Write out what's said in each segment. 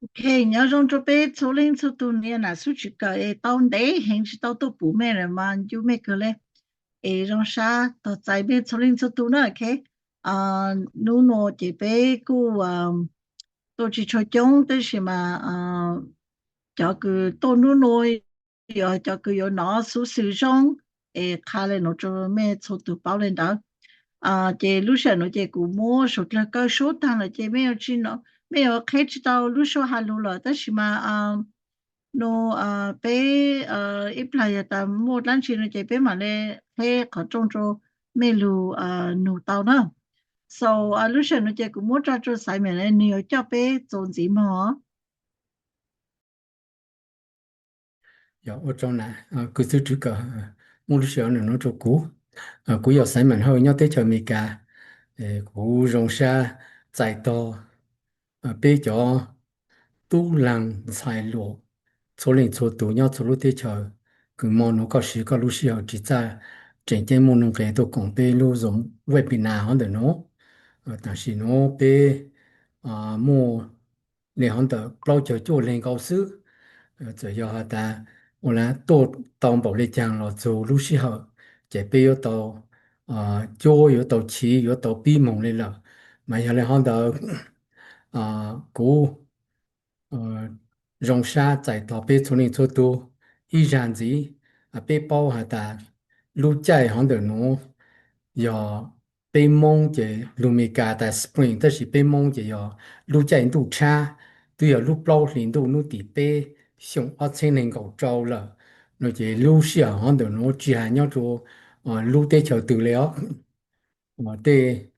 OK，你要用这杯抽零抽多年了，数据个诶，到底还是到都不买了嘛？就买个嘞，诶，让啥到在边抽零抽多呢？OK，努诺这杯个都去抽奖的是嘛？叫个多努诺要叫个要拿出手上，诶，看了那就买抽多包领导。这路上那这古摸手了个手烫了，这没有去呢。没有开始到路上哈路了，但是嘛no被一排呀的莫单去呢这边嘛嘞，嘿可种着没路路到呢，so 路上那这个莫抓住上面嘞，你要叫被种子嘛？有我种啦佢做主角我哋想能做股股有洗文后要得就未噶股用下再多比较都能财路做零做多要做路得就佢望到个时个路时候只在真正冇能给都讲俾路用 webinar 可能喏但是喏俾冇你可能老就做零高师主要係但我哋多當保利醬咯做路時候這邊有到左有到起有到邊蒙嚟啦咪有你看到古容沙在到邊從你做到依然子邊包係但路仔看到喏要邊蒙這路米加但 spring 但是邊蒙這要路仔路差都要路包領導路地邊上千年夠做啦，那這路上可能我只係要做路地橋度了，對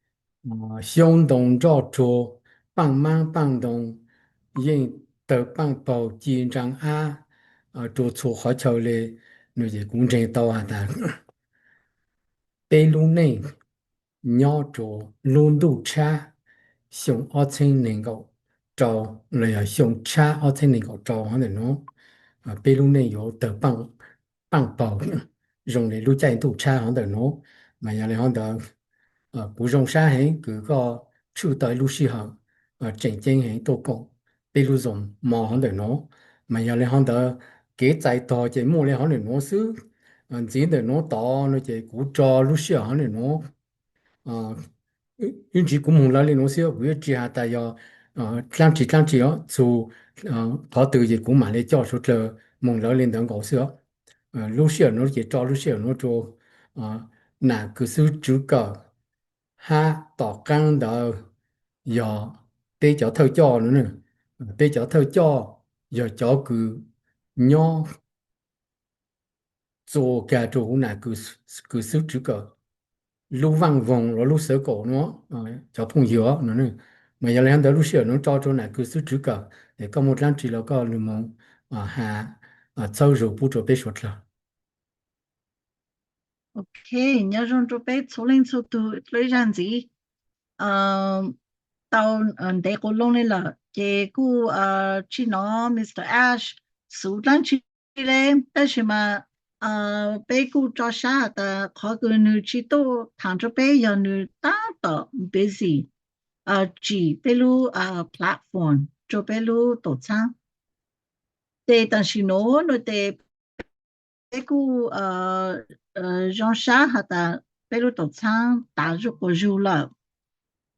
相同做做幫忙幫動，因得幫保建章做錯好潮咧，那這工程到下但被路內要做路路差上千年夠做，你上差千年夠做可能我。被路内有的帮保用嚟路在度差可能喏，咪有你可能不用沙係佢個出代路時候正正係都講被路用冇可能喏，咪有你可能幾在多只冇你可能喏書只能喏多你只古早路時候可能喏因此古蒙拉哩喏時候會之下大約當時哦做họ từ dịch của mạng để cho số trợ mong lỡ lên等搞笑lúc xưa nó chỉ cho lúc xưa nó cho là cứ sự chủ cờ ha tỏ căng đờ giờ bây giờ thơ cho nữa nè bây giờ thơ cho giờ cho cứ nhau做cả chỗ là cứ sự chủ cờ lúc vang vòng rồi lúc sợ cổ nó cho phong hiệu nữa nè mà giờ lên tới lúc xưa nó cho chỗ này cứ sự chủ cờ để có một lần chỉ là có lưu mong hạ châu rồi不准备说了。OK，你要用这杯抽零抽多非常子，到这个弄的了，这个去拿 Mr. Ash 苏丹去嘞，但是嘛，被个抓啥的，考个你去都躺着杯要你打的 busy，只被路platform 做被路多长，对，但是喏得。这个让啥哈的，比如到厂打入过入了，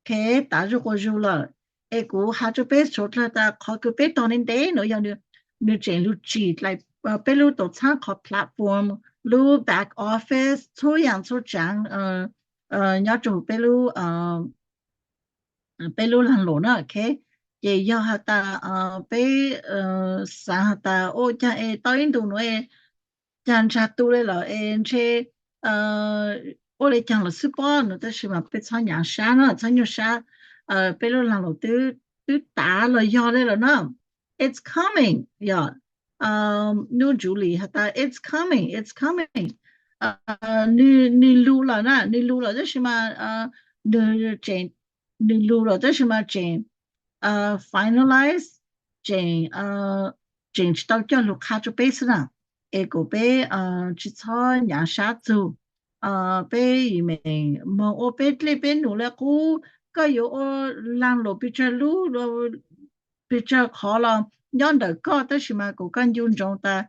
开打入过入了，哎个哈就被说了的，考个被当年的，那样的，你这路记来，比如到厂考 platform，路 back office，错样错讲，要做比如比如很多呢，OK。也要哈达被啥哈达，我讲导演图呢，讲查多了了，这我来讲了是包呢，但是嘛，被参加啥呢？参加啥？被了让了都打了要来了呢。It's coming，呀，New Julie 哈达，It's coming，It's coming，你录了呢？你录了这是嘛？你录了这是嘛？finalize 正到叫路卡住杯子呢，个杯去操娘啥做杯里面么我杯里边努了个有让路比这路了比较可能样的个但是嘛个跟用中的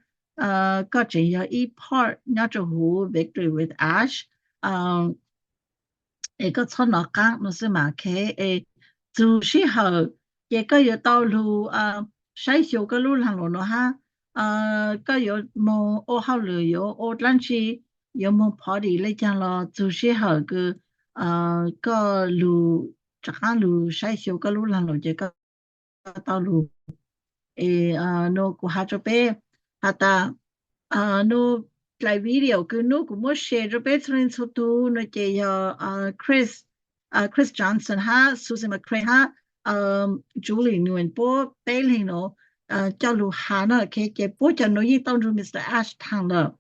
个只有一 part 那就湖 victory with ash 一个从哪讲那是嘛开就是好一个有道路晒小个路上路了哈个有么我好旅游我当时有么 party 来讲了就是好个个路这个路晒小个路上路这个道路no kuhacho pe hata no play video que no como share pe trin so tu no que ya Chris Johnson ha Susan McCray ha Julie Nguyen po pe le no cho lu ha na ke po cho no yi tong ru Mr Ash thang le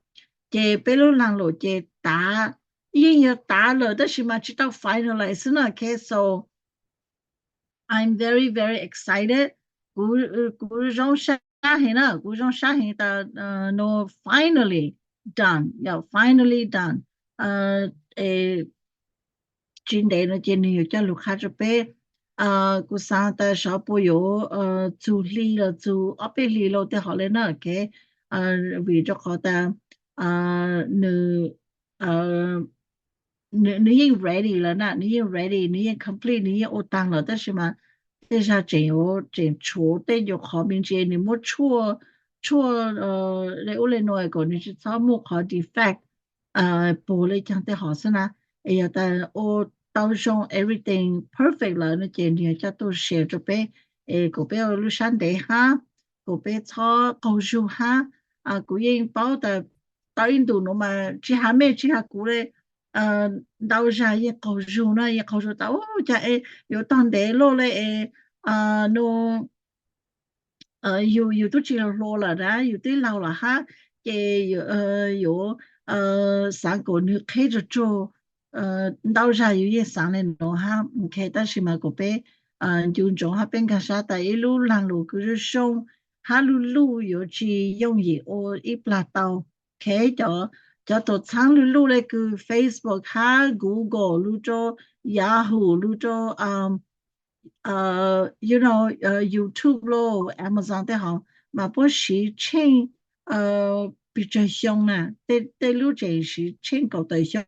ke pe lu lang lo ke da yin ya da le de shi ma chi到 finalize na ke so I'm very very excited 古种沙黑呢，古种沙黑的no finally done，要 finally done，今年呢，今年又叫卢卡这边，古上的小朋友助力了，阿贝力了的好了呢，给为咗觉得你你已经 ready 了呢，你已经 ready，你已经 complete，你已经 当了，但是嘛。但是真错的有好明显你没错你屋里那个你是找没好 defect 玻璃讲的好是呢哎呀但我到上 everything perfect 了那件你就都写着呗个别路上的哈个别操高手哈个人包的到印度那么只还没只还过来到上也高手呢也高手到这有当地落来no有都知道老了的，有的老了哈，也有三个女开着做，到上有也上来了哈，开但是嘛个别就种哈边个啥的一路拦路就是送，哈路有去用意我一拉到开着。就到长路那个 Facebook 哈 Google 路做 Yahoo 路做you know YouTube 咯 Amazon 的好嘛不是请比较凶呢对路这是请搞对象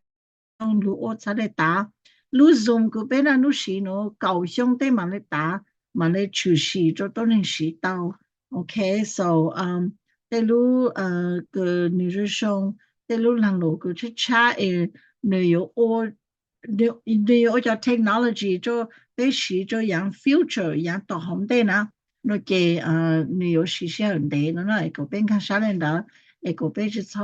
路我才来打路 Zoom 个边那路是喏高兄弟嘛来打嘛来出席就都能识到 OK so 对路个女生兄对路让路个去 chat 你有我你有叫 technology 就对时就养 future 养导航的呢那个你有实现的那一个边看啥人的一个边是操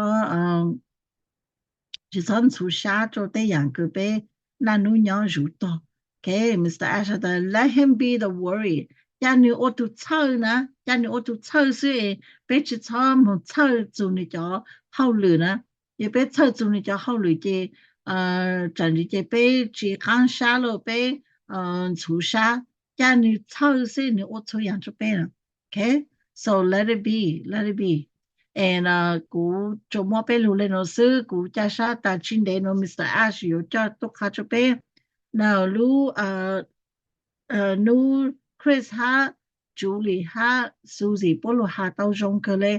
就从出下就对养个边那努娘入到 Okay Mr. Asher let him be the worry 家你我都操呢家你我都操是别去操没操做你叫好了呢也别操做你叫好了的整理这被去看沙了被出沙家你操是你我操养这边了 Okay so let it be and กูจมว่าไปรู้เลยเนาะซื้อกูจะชาตาชินเดโนมิสเตอร์แอชอยู่จะตุกขาจะไปnow รู้นูคริสฮะจูลี่ฮะซูซี่ปอลูฮะเต้าจงกันเลย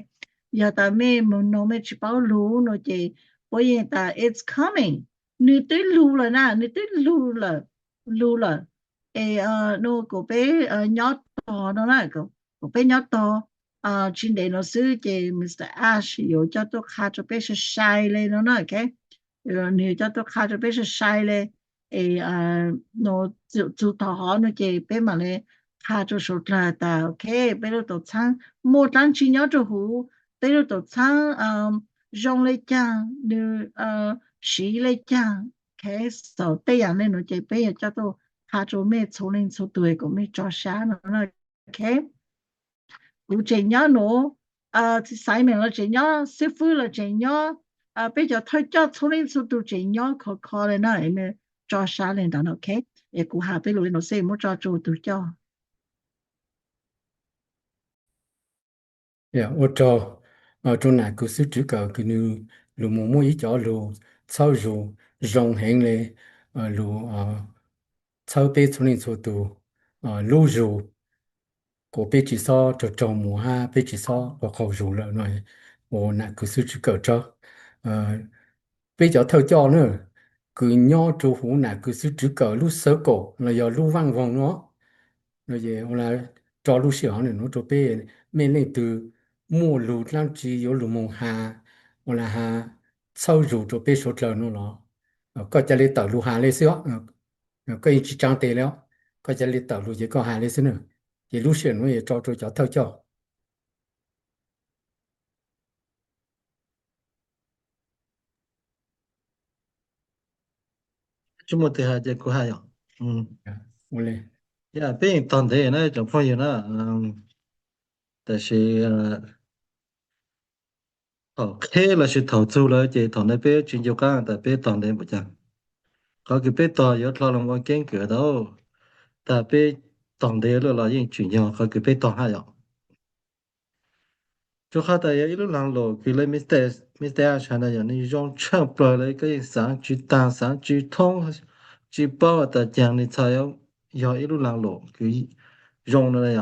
ยาตาไม่มันโนไม่ชิปเอารู้เนาะเจพอยังตา it's coming นี่ได้รู้แล้วนะนี่ได้รู้แล้วโนก็ไปยอดต่อเนาะก็ไปยอดต่อ今年老师嘅 Mr. Ash 有叫做卡着被是晒嘞，喏那 OK，你叫做卡着被是晒嘞，喏就头好那个被嘛嘞卡着手拉的 OK，被了都唱，莫当起鸟着湖，被了都唱用来讲，你洗来讲，OK，so 这样嘞，喏这被也叫做卡着咩丛林丛对个咩抓啥喏那 OK。有怎样喏洗明了怎样师傅了怎样比较推叫从零速度怎样可能那咩做啥领导 OK 也顾下比如老师冇做做都叫我找中南古时这个给你路某某一家路草路容行嘞路草被丛林速度路路 của bé chỉ so cho chồng mùa ha bé chỉ so và khẩu rủ lợi này ồ nè cứ sư chỉ cỡ cho bé cho theo cho nữa cứ nho chú hú nè cứ sư chỉ cỡ lúc sớ cổ là giờ lúc văng vòng nó rồi về là cho lúc xỉu này nó cho bé mình lên từ mua lù làm chi yếu lù mông hà hoặc là hà sau rủ cho bé số trời nó có cho lên tờ lù hà lên xíu có ý chỉ trang tệแล้วก็จะเลยต่อรู้จะก็หาเลยสิเนอะ也路线我也照着叫偷叫。chúng một thứ haiจะกูให้我嘞，呀เป็นตอนเด็กนะจงพออยู่นะแต่是เคlà sự投資啦即同你俾專業間但俾當地不正เขาคือ俾ต่อยอดเราลงว่าเก่งเกิดเอาแต่俾當地了啦ยิ่ง專業เขาคือ俾ต่อให้อ่ะ就เขาแต่一路浪路คือเลยมิสเตอร์อาชันอย่างนี้用唱ปล่อยเลยก็ยังสางจุดต่างสางจุด通จุดเป้าแต่อย่างนี้才要一路浪路คือ用了呀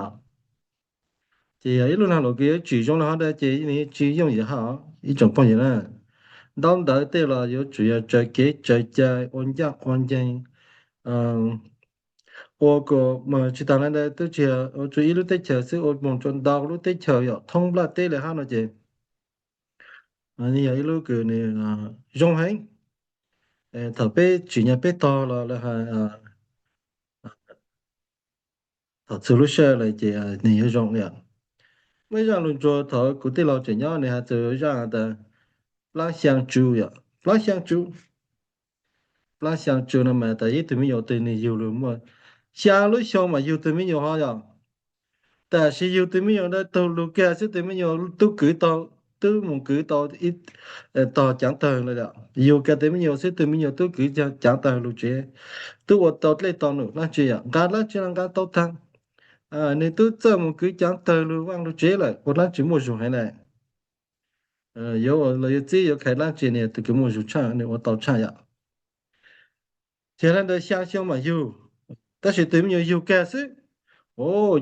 即一路浪路佢注重了佢哋即你注用也好一種方面啦當代的啦有主要在給在安靜我個mà chỉ tao này tôi chỉ ở chủ yếu lúc tết chờ sẽ ở mong chọn đào lúc tết chờ vậy thông là tết là ha nó chứ anh ấy lúc cái này dùng hành thằng bé chỉ nhà bé to là thằng solution là chỉ này dùng vậy mấy dạng luôn cho thằng cụ thể là chỉ nhau này ha từ dạng là lá香猪呀lá香猪lá香猪呢嘛但一对没有对你有了么香了香嘛有对没有好呀但是有对没有的都路个是对没有都举到都冇举到一到讲到了的有个对没有是对没有都举讲到路这都我到来到路那这样干了就让干到汤你都这么举讲到路往路这了我那就没说还来有我了只有开那这呢这个没说唱呢我到唱呀现在的香香嘛有但是对没有个是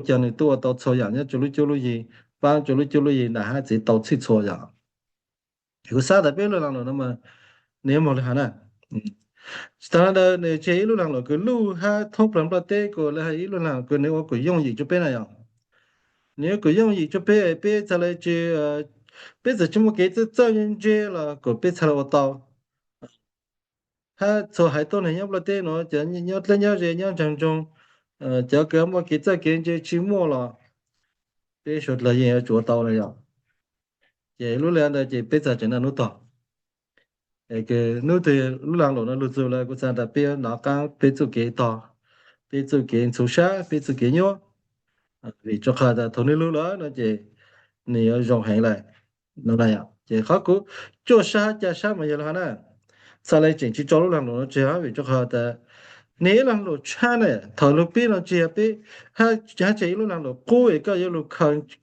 叫你多到错样呢就路gì ban就路gì là hai chỉ tàu chỉ错样有啥的别了了那么你没了哈呢当然的你这一路上了个路还通不了的个了还一路上个你我个用意就变了样你个用意就别再来这别再这么给这人这了个别才我到他做还多人要不的喏这要人要这样当中这个么给这给这去摸了别说了也要做到了呀这路上的这别再真的弄到cái nếu thì lúc nào nó lúc rồi là cũng sẽ đặc biệt nó càng biết chụp cái to biết chụp cái số xa biết chụp cái nhau vì cho khai ra thôn lúc đó nó chỉ nhiều dòng hàng lại nó này ạ chỉ khó cố cho xa mà giờ là nè sau này chỉ cho lúc nào nó chỉ vì cho khai ra nếu là lúc cha này thầu lúc biết nó chỉ biết chỉ lúc nào cố ấy cái lúc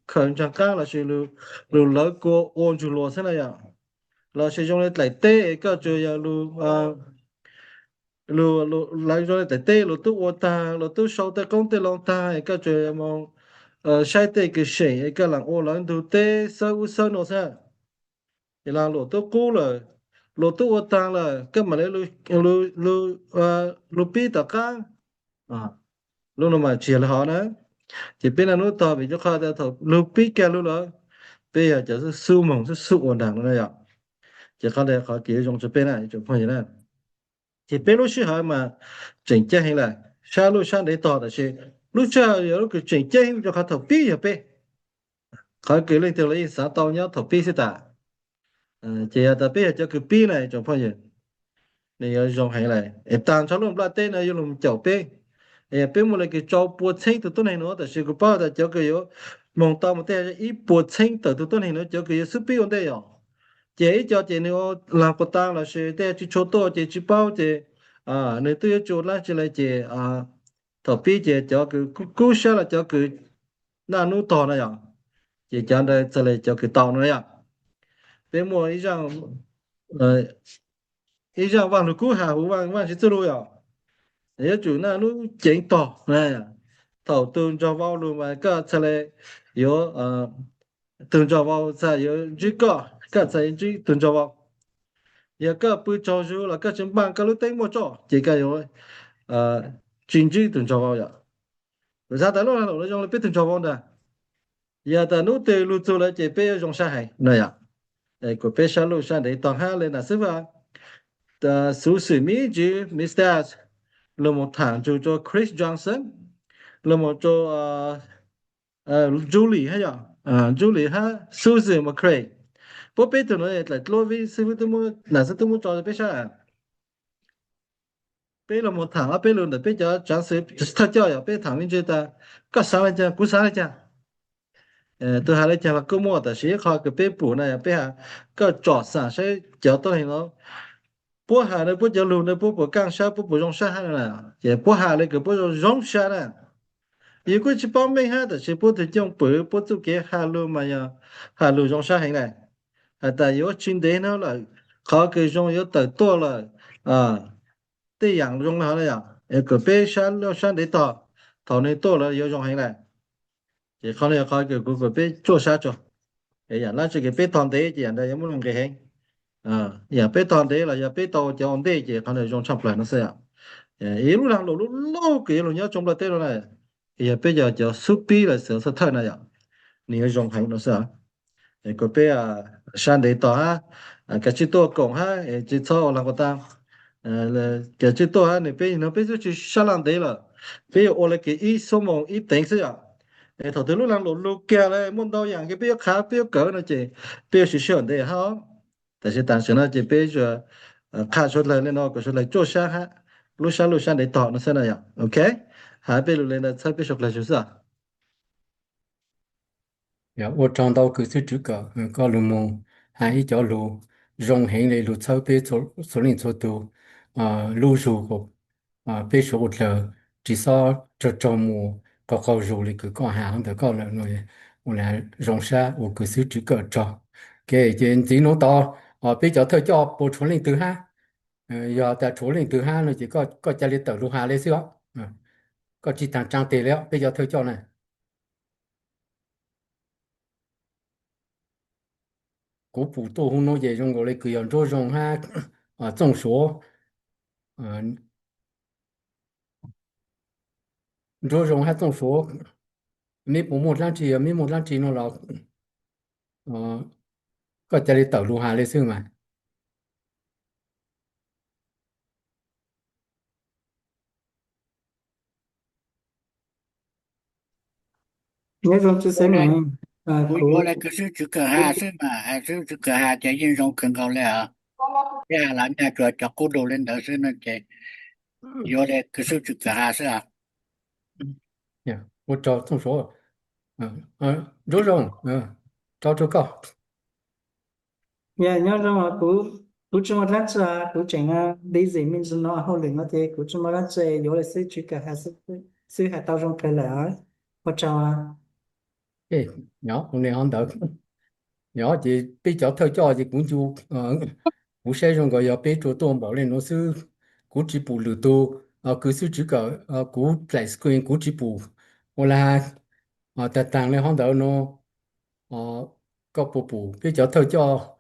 khẩn chẳng cao là chỉ lúc lỡ cố ôn chủ lo thế này ạ là sử dụng lại tê cái chơi lu lại rồi lại tê lu tu ota lu tu sau tê công tê long ta cái chơi mong sai tê cái gì cái làng ô làng tu tê sơ nó sao thì là lu tu cũ rồi lu tu ota là cái mà lấy lu pi tất cả lu nó mà chỉ là họ nữa chỉ bên là nó to vì cho khai ra thầu lu pi cái lu đó bây giờ chỉ là su mong su ổn định nó vậy chỉ có thể họ chỉ dùng cho bên này cho phong này thì bên lúc xưa mà chỉnh chế hay là sao lúc sang để tỏ là gì lúc trước lúc cái chỉnh chế cho họ thầu pi ở bên họ cứ lên từ lấy sáng tao nhớ thầu pi sẽ ta chỉ là tập bây cho cái pi này cho phong này này dùng hay là tàn cho luôn là tên này dùng chậu bên bên một là cái chậu bùa清từ này nữa là cái bao là cho cái mong tao một tên ít bùa清từ này nữa cho cái sức pi ở đây rồi chế cho chế nếu làm có tăng là sẽ để chỉ cho to chế chỉ bao chế nếu tôi cho là chỉ là chế thọ pi chế cho cái cú sa là cho cái na nu to này à chế cho đây sẽ là cho cái tàu này à bên mua ý rằng vàng cú hà hú vàng vàng chỉ tự rồi à nếu chủ na nu chế to này 头顿着网路嘛个出来有顿着网才有这个才这顿着网也个不着手了个真办个路对么着这个有经济顿着网呀为啥大陆那路用了别顿着网的也的路对路做了这别用啥还那样个别小路上的当下来那是吧的苏轼米就 Mr. 了么谈就做 Chris Johnson 了么做Julie 还有Julie 哈 Susan McCray 不别的呢来罗威是不都么那是都么找的别啥别了么谈别了的别叫讲是他叫呀别谈名觉得个啥来讲故啥来讲都还来讲了个么的谁好个别补呢别还个找啥谁叫到你了不下来不叫路呢不干啥不用啥下来也不下来个不用啥了如果去帮妹哈的是不的种不做给下路嘛呀下路用啥行来但有群的呢了เขา个用有得多了对养用好了呀个别山了山的到头呢多了有用行来也可能เขา个别做啥做呀那这个别当地这样的有没用给行也别当地了也别到当地这可能用差不多那是呀一路上路给路要种了对了呢也比较叫苏比了时候是特那样你要用行那是啊个别山地到cái chỉ to cộng chỉ cho là người ta cái chỉ to này bây giờ chỉ sáng làm đấy là bây giờ ở cái ít số mong ít tiền thôi thầu từ lúc làm lúc kia là muốn đâu dạng cái bây giờ khá bây giờ cỡ nó chỉ bây giờ chỉ sửa đấy ha tại vì tạm thời nó chỉ bây giờ khá số lại lên nó có số lại cho sáng lúc sáng để tỏ nó sẽ là dạng ok bây giờ lên là sai bây giờ là chút sao 我长到就是这个个路梦还一条路容行的路草被所人做多路数个被说了至少这周末个路的个讲下的个了我来容下我就是这个找给人只能到比较特叫不出来的哈要在出来的哈那就个家里头路下来是吧个只当长得了比较特叫呢古普多红农业用过来个样做用哈种树做用哈种树没不木兰枝没木兰枝弄了ก็จะได้เต่าลูหาเลยซึ่งมา那种就是么我来可是这个还是嘛，还是这个还在应用更高了啊。呀，人家说叫古多人都是那个，有的可是这个还是啊。我找种树肉种找这个nhớ rằng cú chung một lát cha cú chẳng đi gì mình chỉ nói hậu lĩnh thì cú chung một lát cha yếu là sẽ chỉ cả hai sự hai tao trong cái là hoặc chào nhỏ hôm nay hắn đỡ nhỏ thì bây giờ theo cho thì cũng chú cũng sẽ dùng cái bây giờ tôi bảo lên nó sư cũng chỉ bù lử tô cứ sư chỉ cả cũng lại screen cũng chỉ bù hoặc là tại tăng lên hắn đỡ nó có bù bây giờ theo cho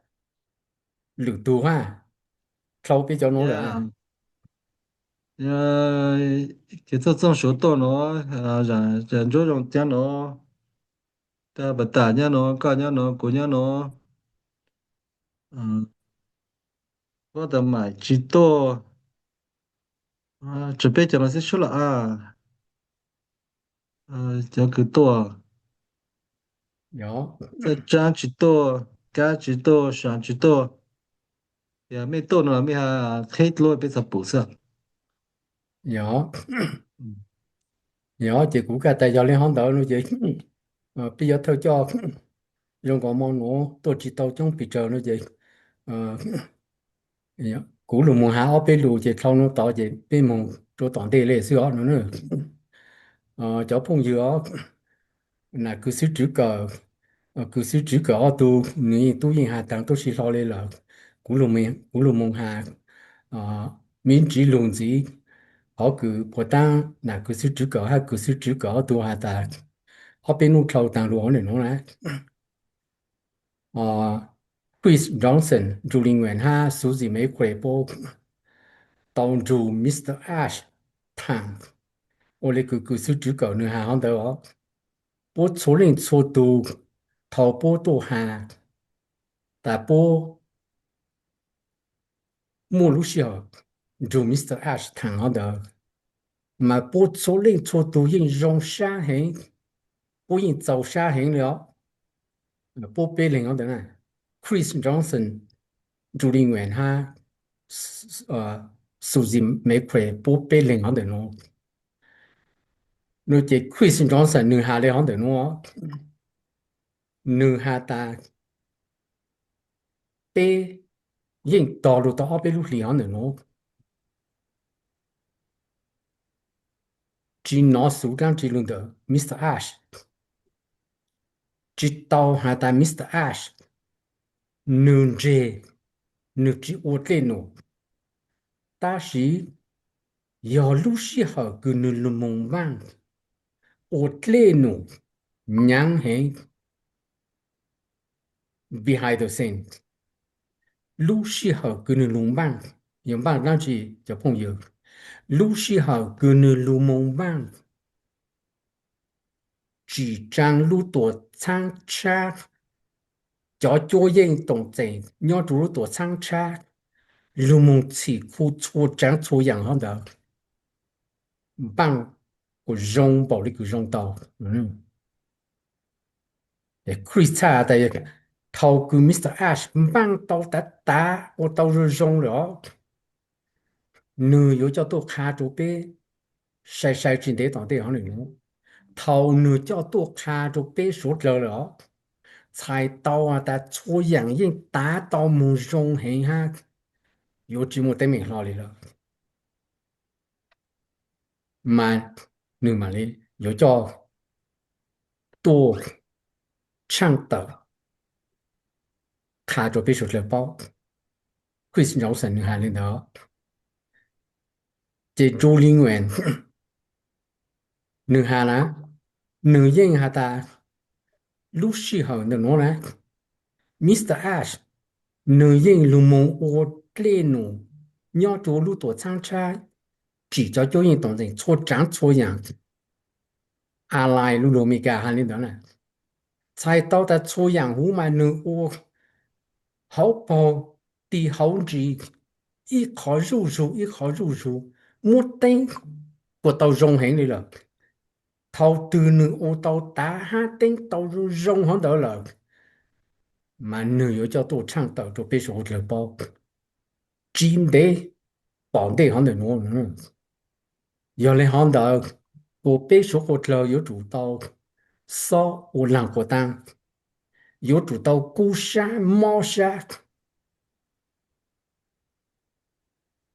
lử tô ha sau bây giờ nó là cái种树多nó人做用讲nó ta bật tả nhá nó cả nhá nó của nhá nó có tầm mãi chỉ to chuẩn bị cho nó sẽ số là cho cứ to nhỏ trang chỉ to cá chỉ to sáng chỉ to ya mấy to nó mấy hết lôi bây giờ bổ sung nhỏ nhỏ chỉ cũng cả tại giờ lên hắn đỡ nó vậy bây giờ theo cho dùng có món nó tôi chỉ tao trong bị chờ nó vậy cũ lùm mùng hạ ở bên lù chỉ sau nó tỏ vậy bên mùng chỗ tỏng đề lệ xưa nó nữa chỗ phong dừa là cứ xứ chữ cờ cứ xứ chữ cờ ở tu ni tu yên hạ tặng tôi chỉ lo lên là cũ lùm mùng hạ miễn chỉ lùm gì họ cứ bộ tăng là cứ sự chữ cỡ hay cứ sự chữ cỡ tu hà ta họ bên nút thầu tăng luôn này nó là Chris Johnson 主领员他属于美国波当主 Mr. Ash 谈我哋佢事主教呢下行到波初领初度头波都下但波莫路时候主 Mr. Ash 谈行到mà波初领初度因用沙行波因走沙行了波被领行到呢 Chris Johnson 主领员他属于美国波被领行到咯nó chỉ Chris Johnson nửa hạ lệ hòn được nó nửa hạ ta bê yên tàu lụt tàu bê lụt lì hòn được nó chỉ nó số trang chỉ luôn được Mr. Ash chỉ tàu hạ ta Mr. Ash nửa dê nửa chỉ ô tên nó ta sĩ giờ lúc sĩ họ cứ nửa lùm mông vang ô tên nó nhang hẹn behind the scene lúc sĩ họ cứ nửa lùm vang những bạn đang chỉ cho phong yêu lúc sĩ họ cứ nửa lùm mông vang chỉ trang lúc tổ trang tra cho yên tổng trình nhớ đủ lúc tổ trang tra lùm mông chỉ khu chua trang chua yang hơn đó bằng của rong bảo lý của rong tàu Chris tại thầu của Mr. Ash bằng tàu ta ô tàu rồi rong đó nửa yếu cho tôi khá chỗ bê sai sai trên đấy tổng đấy hả nữa thầu nửa cho tôi khá chỗ bê số giờ đó才到ta出洋人达到目中很哈有节目对面老里了mà nửa mà đi有叫多唱的卡着被手了包会是饶神女孩领导这主领员女孩啦女人哈ta lúc時候的我呢 Mr. Ash 女人路蒙我列努要做路多参差只叫教人当人错长错样阿来路路米噶哈领导呢才到的错样胡嘛能我好包的好子一考入书一考入书没等我到容行里了thầu từ nửa ô tàu tá ha tên tàu rong hòn đó là mà nửa cho tôi trang tàu cho bây giờ là bao chim đấy bảo đấy hòn đó nữa giờ lên hòn đó của bây giờ là có chủ tàu sao ở làng của ta có chủ tàu cú sa mò sa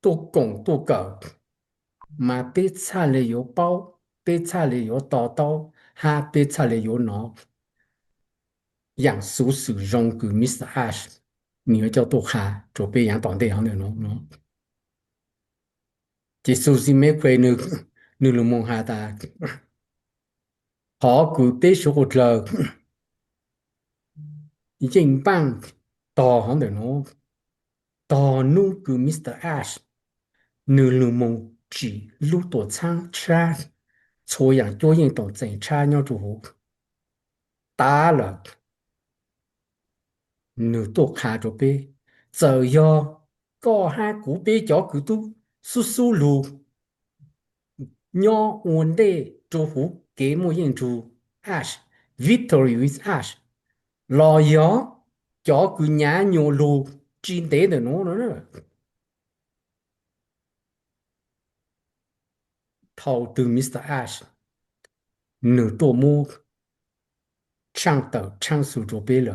tôi cùng tôi cỡ mà bây giờ là có bao bây giờ là có tàu tàu ha bây giờ là có nóอย่างสูสื่อรงคือมิสเตอร์แอชนี่เจ้าตัวขาจบไปอย่างตอนเดียวเนี่ยเนาะจิสูสิไม่เคยนึกลงมองหาตาขอคือเตชโกเลยิงปังต่อของเดี๋ยวเนาะต่อนู้คือมิสเตอร์แอชนึกลงมองจีรู้ตัวช่างชาช่วยอย่างตัวยิงตัวเจ๋งชาเนาะจูตาละnửa tổ khá cho bê giờ do có hai cú bê cho cứ tu su su lù nhỏ ổn đề cho hú kế mô yên chú Ash Victory with Ash lo gió cho cứ nhá nhô lù chín tế để nó nữa thầu từ Mr. Ash nửa tổ mô trang tàu trang sử cho bê lợi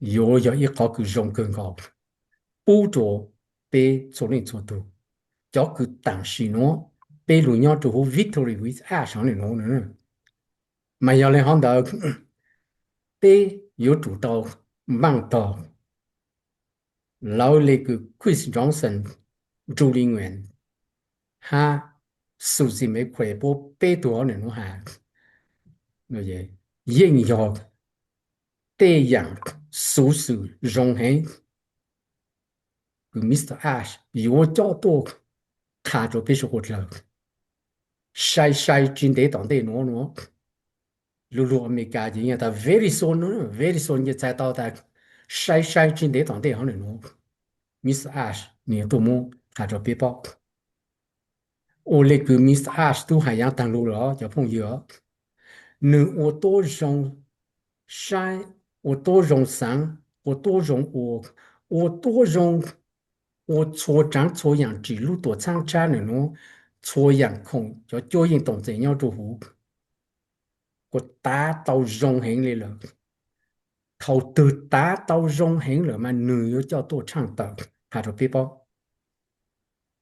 有一个个容更高，补助被做人做到，叫个但是呢，被路鸟做好 victory with Ash 上的呢，没有人看到被有做到忙到，老那个 Chris Johnson 主领员哈数字没快波背多呢侬哈那也应用这样数数容很个 Mr. Ash 有较多卡着被说过了晒真得当得侬侬路路没家境呀他 very soon 你才到的晒真得当得好呢侬 Mr. Ash 你多么卡着背包我那个 Mr. Ash 都还要登录了交朋友能我多容山我多容山我多容我多容我错长错样记录多长差呢侬错样空叫教人懂怎样做户我打到容hình嚟了頭từ打到容hình了嘛女又叫多唱的下頭背包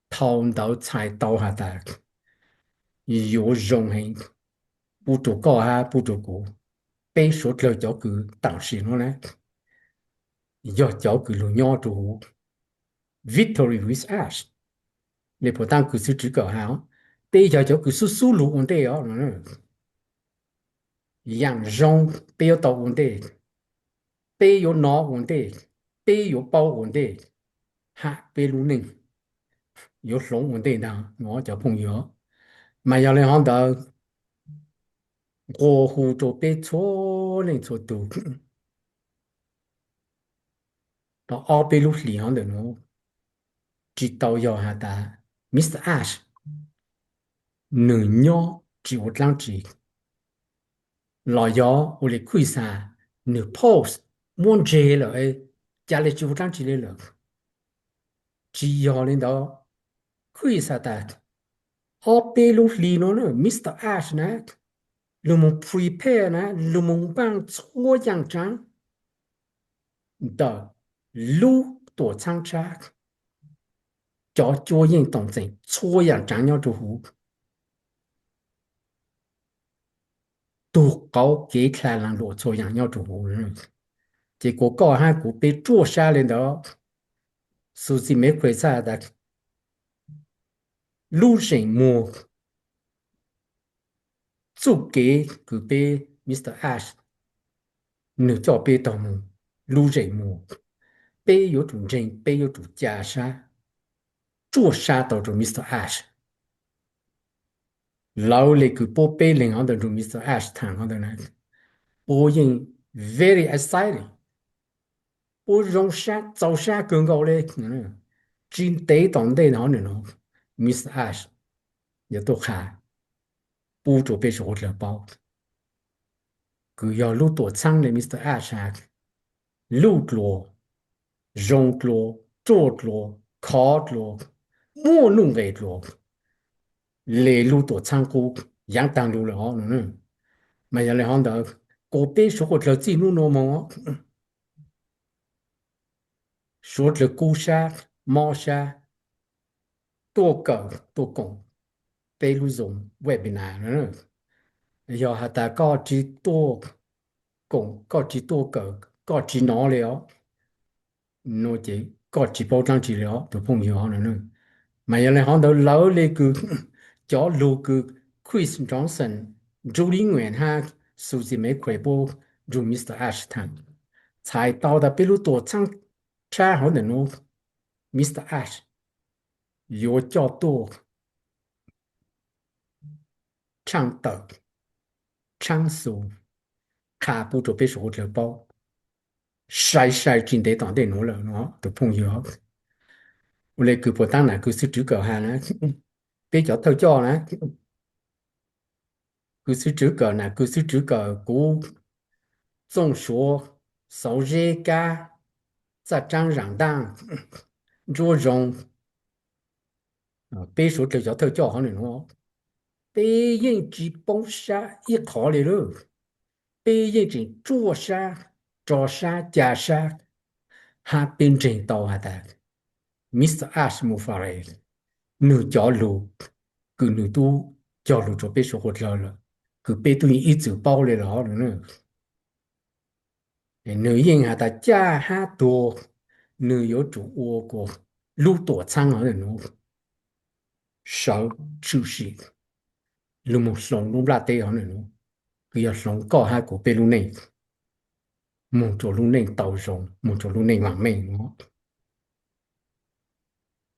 頭到菜到下的有容hình不足夠哈不足夠背數了叫佢當時咯呢要叫佢路nhỏ做 Victory with Ash 你不但佢是只個哈背叫佢是輸路問題哦樣容背要到問題背有腦問題背有包問題哈背路寧有攏問題呢我交朋友mà giờ này hắn đã過戶做背錯呢錯到到二背路裡行的喏知道要下的 Mr. Ash 女nhỏ只有兩隻老幺我嚟開啥女 post 滿謝了誒家裡只有兩隻了只要領導開啥的二背路裡呢 Mr. Ash 呢你們 prepare 呢你們幫錯樣章的路多長差叫做人動靜錯樣章要做好都搞幾條人路錯樣要做好結果搞下股被做下來的數字沒快差的路線模做給股被 Mr. Ash 你叫被當模路線模被有種人被有種加沙做沙到咗 Mr. Ash 老嚟佢波被領行到咗 Mr. Ash 談行到呢波應 very exciting 波容沙早沙更高咧真地當地行呢 Mr. Ash 也都下波做被說了包佢要路多長咧 Mr. Ash 路多容多做多考多莫弄為多les路多長過樣當路了mà giờ lại hỏi đó cô bé số một là gì nữa mà số là cô sa mò sa tua cờ tua công bé lu dùng webinar nữa giờ họ ta có chỉ tua công có chỉ tua cờ có chỉ nó liệu nó chỉ có chỉ bảo trang chỉ liệu tụi phong hiểu nữa mà giờ lại hỏi đó lâu lên cứ cho lu cứ Chris Johnson Julie Nguyen ha數字沒快波如 Mr. Ash 談才到的比如多唱差好的喏 Mr. Ash 有較多唱的唱數卡不就被說了包曬真的當的喏了喏的朋友我來佢不當然佢是主角下呢比較偷教呢佢是主角呢佢是主角股總說sau rê ca za trang ràng đăng rùa rồng bê số trở cho thơ cho họ nữa bê yên chỉ bóng xa ít khó lì rồi bê yên chỉ chua xa cho xa chà xa hạ bên trên tàu hạ ta Mr. Ash mù phá rê nữ cho lù cứ nữ tu cho lù cho bê số hột lờ lờ cứ bê tu ít chữ bao lì đó nữa nữ yên hạ ta cha hạ tổ nữ有主我过路多长而人少出息路木松路拉地好呢佢要松高下個俾路內木做路內鬥松木做路內慢咩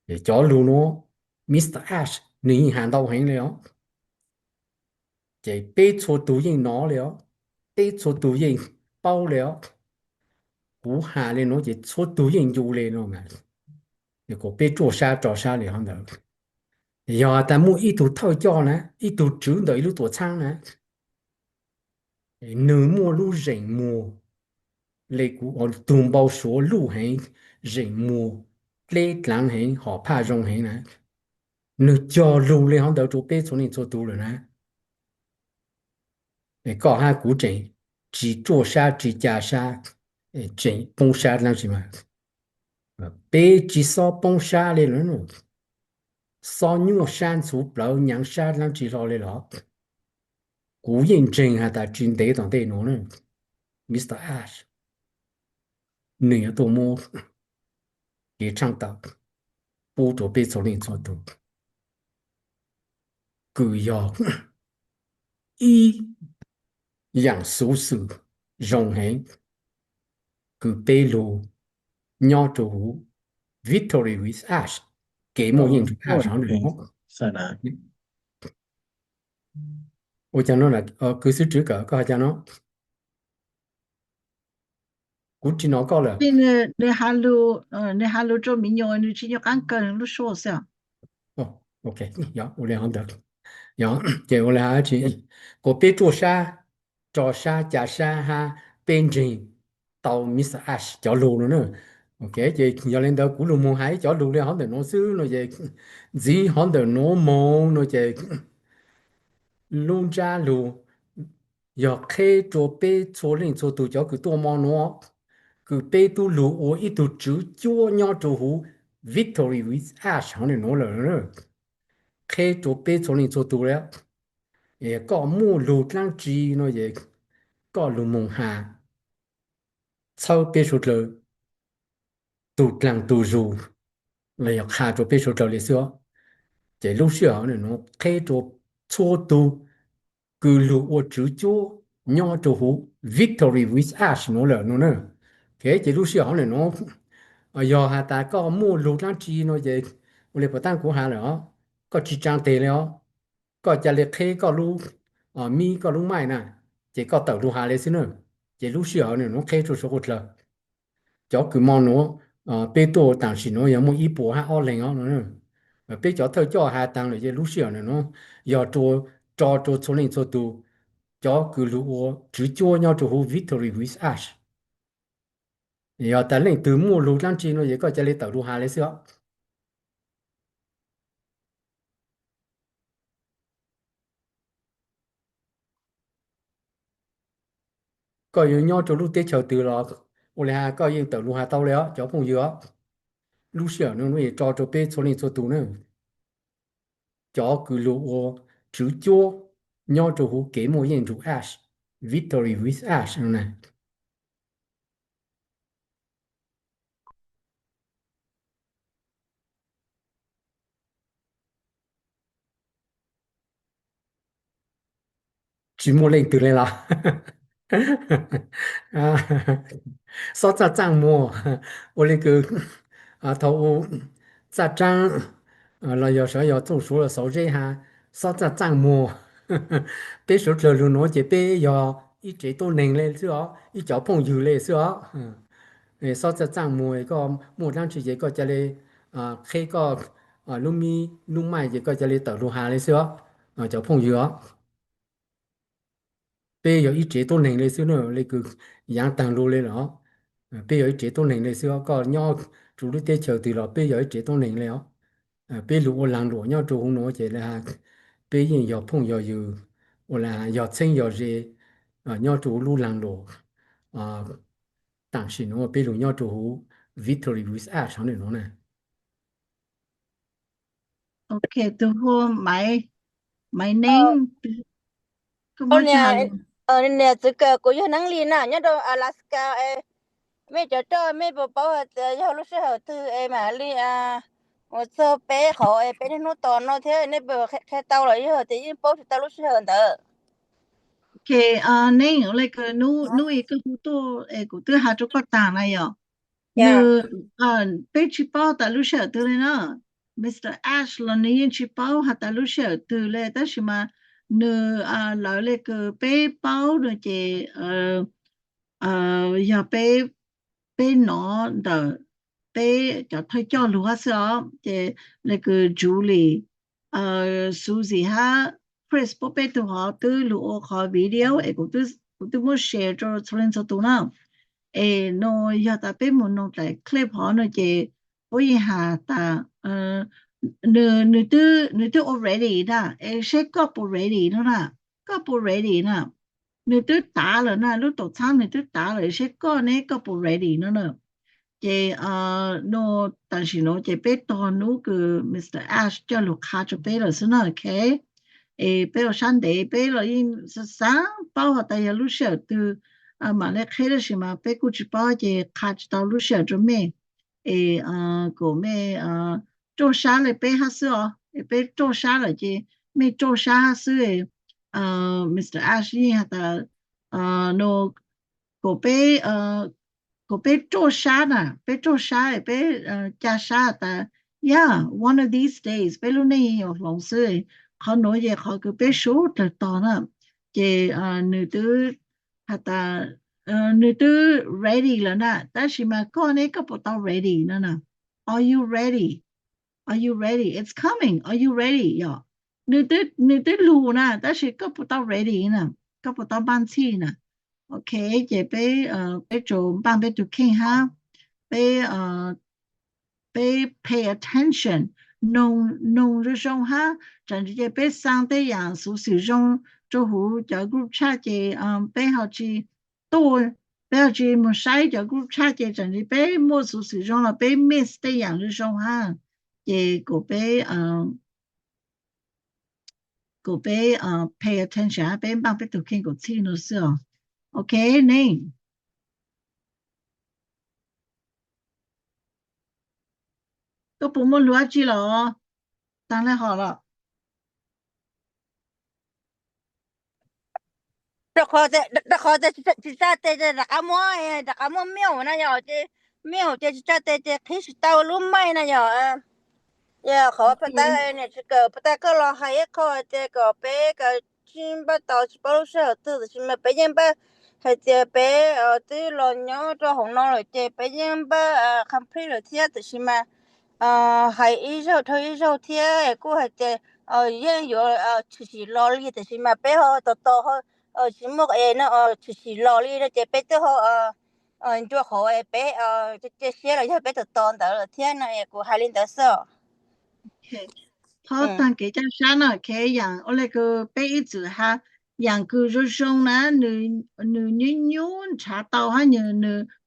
也叫路咯 Mr. Ash 你行到行了這被錯導演攞了被錯導演包了估下咧攞隻錯導演做咧攞嘅一個被做沙了行的呀但木一度透教呢一度主的一路多長呢nửa mùa lũ rảnh mùa lệ cũ ở tùng bao số lũ hành rảnh mùa lệ lăng hành họ pa rong hành nè nửa cho lũ lệ họ đầu chỗ bê chỗ này chỗ tù rồi nè để có hai cú trình chỉ做沙只加沙trình bông沙làm gì mà bê chỉ so bông沙lên nữa so nhung san chủ bảo nhang沙làm gì lo lên đó cú yên trình hay ta trình tế tổng tế nó nữa Mr. Ash nửa tổ mô也唱到不做被丛林做度佢要一样熟悉融合佢被路鸟住 Victory with Ash 给莫印住 Ash 上嚟是啦我講到啦佢是這個佢講到估計我講了你哈路做民用你去要干跟路說下OK 有我哋講到有即係我哋下一次個被做沙做沙加沙哈變成到 Mr. Ash 叫路了呢 OK 即係有領導古路冇喺叫路咧可能攞書咯即只可能攞冇咯即路揸路要開做被做令做到叫佢多冇攞佢被都路我一度只做nhau做好 Victory with Ash 可能攞了開做被做令做到了也個冇路當知咯也個路冇下抄被說了杜lang杜如嚟又下咗被說咗嚟說這路上呢nó開咗錯度佢路我只做nhau做好 Victory with Ash nó了nó呢cái這路上呢nó giờ hạ ta có mua路當知nó也我哋不單估下了có chỉ trang tệ了cóจะเลย開個路มี個路賣呢這個đầu路下嚟先呢這路上呢nó開咗數個了cho cứ mong nó bê tô tàng sĩ nó giống một ý bố hạ lên đó nữa bê cho thơ cho hạ tàng là lúc xưa nó giờ cho số lên số tù cho cứ lũ chứ cho nhau cho hú Victory with Ash giờ ta lên từ mua lũ lăng chi nó vậy có cho lên tàu lũ hạ lấy xưa có yêu nhau cho lũ tết chờ từ lo ô là có yên tàu lũ hạ tàu léo cho phong dừa lúc xưa nó cho bê số lên số tù nữa cho cứ lũ chứ cho nhau cho hú kế mô yên chủ Ash Victory with Ash này chỉ mua lên từ lên là so ra trang mua我那个头在张了有时候要做熟了手这哈 so ra trang mua 别说这路我这边要一直都能嘞是哦一脚碰油嘞是哦so ra trang mua ก็muaตั้งชื่อก็จะเลยเคก็ลูกมีลูกไม้ก็จะเลยต่อลูกหาเลย是哦脚碰油哦bây giờ ít chế tốt nền lên xíu nữa lấy cứ giang tăng lô lên đó bây giờ ít chế tốt nền lên xíu có nhau chủ lực tế chờ từ đó bây giờ ít chế tốt nền lên đó bây giờ làng lúa nhau chủ không nói chế là bây giờ giờ phong giờ dự là giờ sinh giờ gì nhau chủ lu làng lúa tạm时nó bây giờ nhau chủ Victory with Ash này nó nè OK từ hôm máy nén có bao giờ nè từ cái cô yêu năng liên à nhớ đâu Alaska mẹ cho mẹ bảo bảo giờ lúc sau từ mà li 我说背好背的弄到那天那边开到了以后这一包是到路上的Okay, nên like nu cái hú tô của tôi hà chúc bác tàng này yo. Nu bé chỉ bao ta lúc sau từ lên nó. Mr. Ash là nên chỉ bao hà ta lúc sau từ lên ta chỉ mà nu lại like bé bao rồi chị giờ bé nó đờ bé cho thôi cho lúa sao chị like Julie Susie ha Chris 不被读好的录好 video 我都没 share 着出来做多呢no 要打被门弄在 clip 好呢就我一下打你都 already 的谁个不 ready 呢个不 ready 呢你都打了呢你都唱你都打了谁个呢个不 ready 呢这no 但是呢这被当那个 Mr. Ash 叫ลูกค้าจะไป了是呢 OK bé sáng để bé là in sáng bao họ tay lúc sau từ mà lại khai là gì mà bé cũng chỉ bao giờ khai到lúc sau cho mẹ của mẹ做啥了bé还是bé 做啥了就mẹ 做啥是Mr. Ashley 他的no của bé 做啥呢bé 做啥bé 加啥的 yeah one of these days bé lúc này有老师เขาnói về họ cứ bé số từ to nữa thì nữ tư hata nữ tư ready là nè ta chỉ mà con ấy có bộ tao ready nữa nè are you ready it's coming are you ready yeah nữ tư lù nè ta chỉ có bộ tao ready nè có bộ tao ban chi nè ok thì bé chỗ ban bé tụi kinh ha bé pay attention nông日中哈甚至被上的样素使用做好叫 group chat 嘅背後去多背後去冇晒叫 group chat 嘅甚至被冇素使用了被 miss 的樣日中哈嘅個被pay attention 被幫被讀聽個詞咯是哦 OK 呢都不冇邏輯了當然好了这好在这大家么庙那样这庙这开始到路卖那样呀好不大呢这个不大个了还一个这个别个金把到去包是都是么别人把还这别对老娘这红闹了这别人把complete 了贴的是么还一手推一手贴过还这也有就是老里的是么背后到什么那就是老里的这背都好就好背这些了也背得到了天呢也过还领得少他当给家山了开养我那个杯子哈养个肉松呢你查到哈你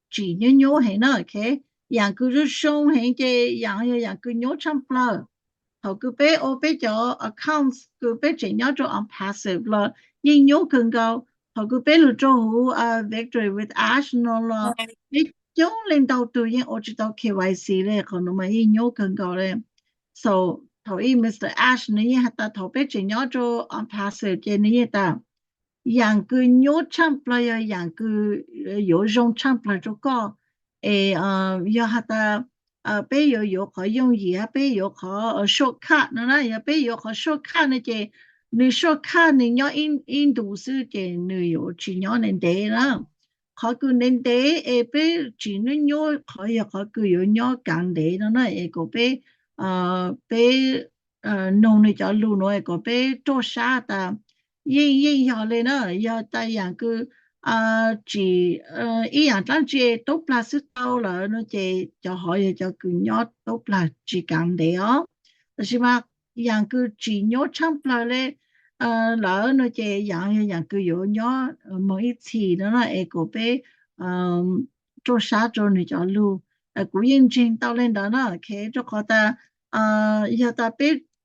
chỉ nhớ hay nó okay yang cứ rất sông hay cái yang cứ nhớ trong flow họ cứ bé cho accounts cứ bé chỉ nhớ cho on passive là nhưng nhớ更高họ cứ bé lu cho victory with Ash nó là bé chống lên đầu từ những ở trong KYC này còn nó mà nhớ更高嘞 so thầu Mr. Ash này hata thầu bé chỉ nhớ cho on passive cái này ta yang cứ nhớ trong flow yang cứ有用trong flow cho có要hata bây giờ có dùng gì bây giờ có shortcut nữa ya bây giờ có shortcut này chứ你 shortcut 你要印度是这你有只要能得了có cứ nên để bây chỉ nên nhớ có cứ nhớ càng để nó có bây nông này cho lưu nó có bây cho sa ta yên giờ lên nó giờ ta yang cứ chỉ ý dạng tăng chế tốt là sức tao là nó chế cho họ cho cứ nhớ tốt là chỉ càng để đó mà dạng cứ chỉ nhớ trong là lẽ là nó chế dạng cứ nhớ mỗi次đó là có bé cho sát cho người cho lưu cũng yên trình tao lên đó nó cái cho họ ta giờ ta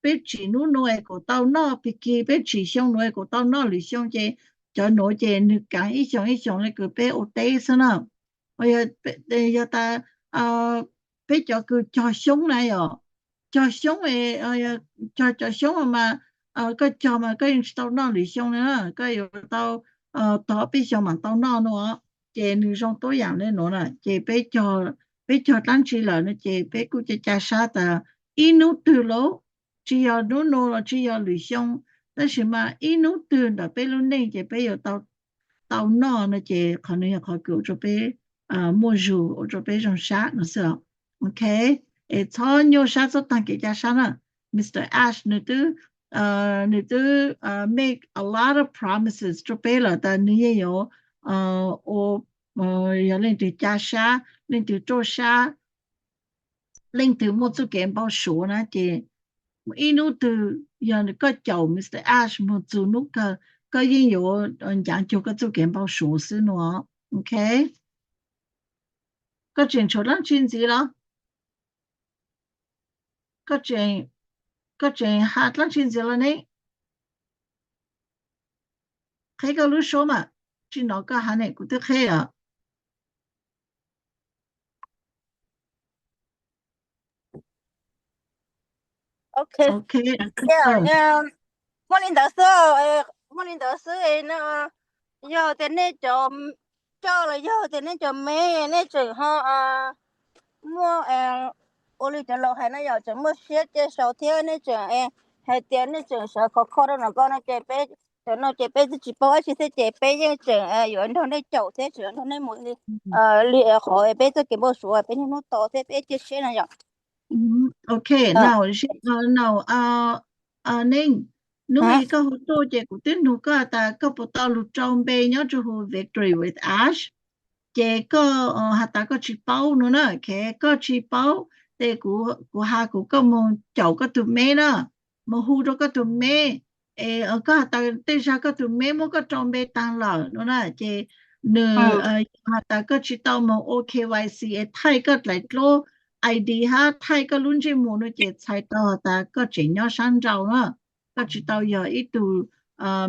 bé chỉ nó có tao nó bị kia bé chỉ xong nó có tao nó lì xong chế cho nội chế nữ càng ít xong là cứ bé ô tế sao nào bây giờ ta bé cho cứ cho sống này 叫熊诶叫熊嘛个叫嘛个人到那里熊呢个有到到被熊嘛到那喏这女生多样的喏呢这被叫当起了呢这被估计加啥的一努对咯只要努努了只要女生但是嘛一努对的被路内这被有到那呢这可能要考给我这边没入我这边上啥那是 OK cho nhiều sát rất tăng cái giá sản á Mr. Ash nữ tư make a lot of promises cho bé là ta nữ yếu lên từ giá sản lên từ cho sản lên từ một số kiện bảo số nè thì inu từ giờ có cháu Mr. Ash một số lúc có yên yếu dạng cho cái số kiện bảo số xứ nữa OK có chuyện cho lắm chuyện gì đó có chuyện hát lắm chuyện gì là này cái lúc số mà chuyện nó có hát này cũng được hay à OK mỗi lần đó sơ nó giờ thế này cho là giờ thế này cho mẹ này chừng họ mua ô lý cho lô hay nó giờ chừng mua xe cho sau theo này chừng hay tiền này chừng sợ khó đó nó con nó chạy bé cho nó chạy bé chỉ bảo chỉ thế chạy bé nhưng chừng rồi nó này chậu thế chừng nó này một li khỏi bé cho cái bộ số bé nó to thế bé chỉ xe này giờ OK nào Ninh nếu mà có hỗ trợ cho của tên nó có ta có bộ tàu lụt trong bê nhớ cho hồ Victory with Ash chế có hạt ta có chỉ bao nữa nè cái có chỉ bao để của hà của có một chậu có tụi mẹ nữa mà hú đó có tụi mẹ có hạt ta để ra có tụi mẹ mà có trong bê tăng lợ nữa nè chế nửa hạt ta có chỉ tàu mà OKYC thay có lại lô ID ha thay có luôn chỉ muốn nó chế thay tàu ta có chỉ nhớ sang giàu nữa có chỉ tàu giờ ít tụ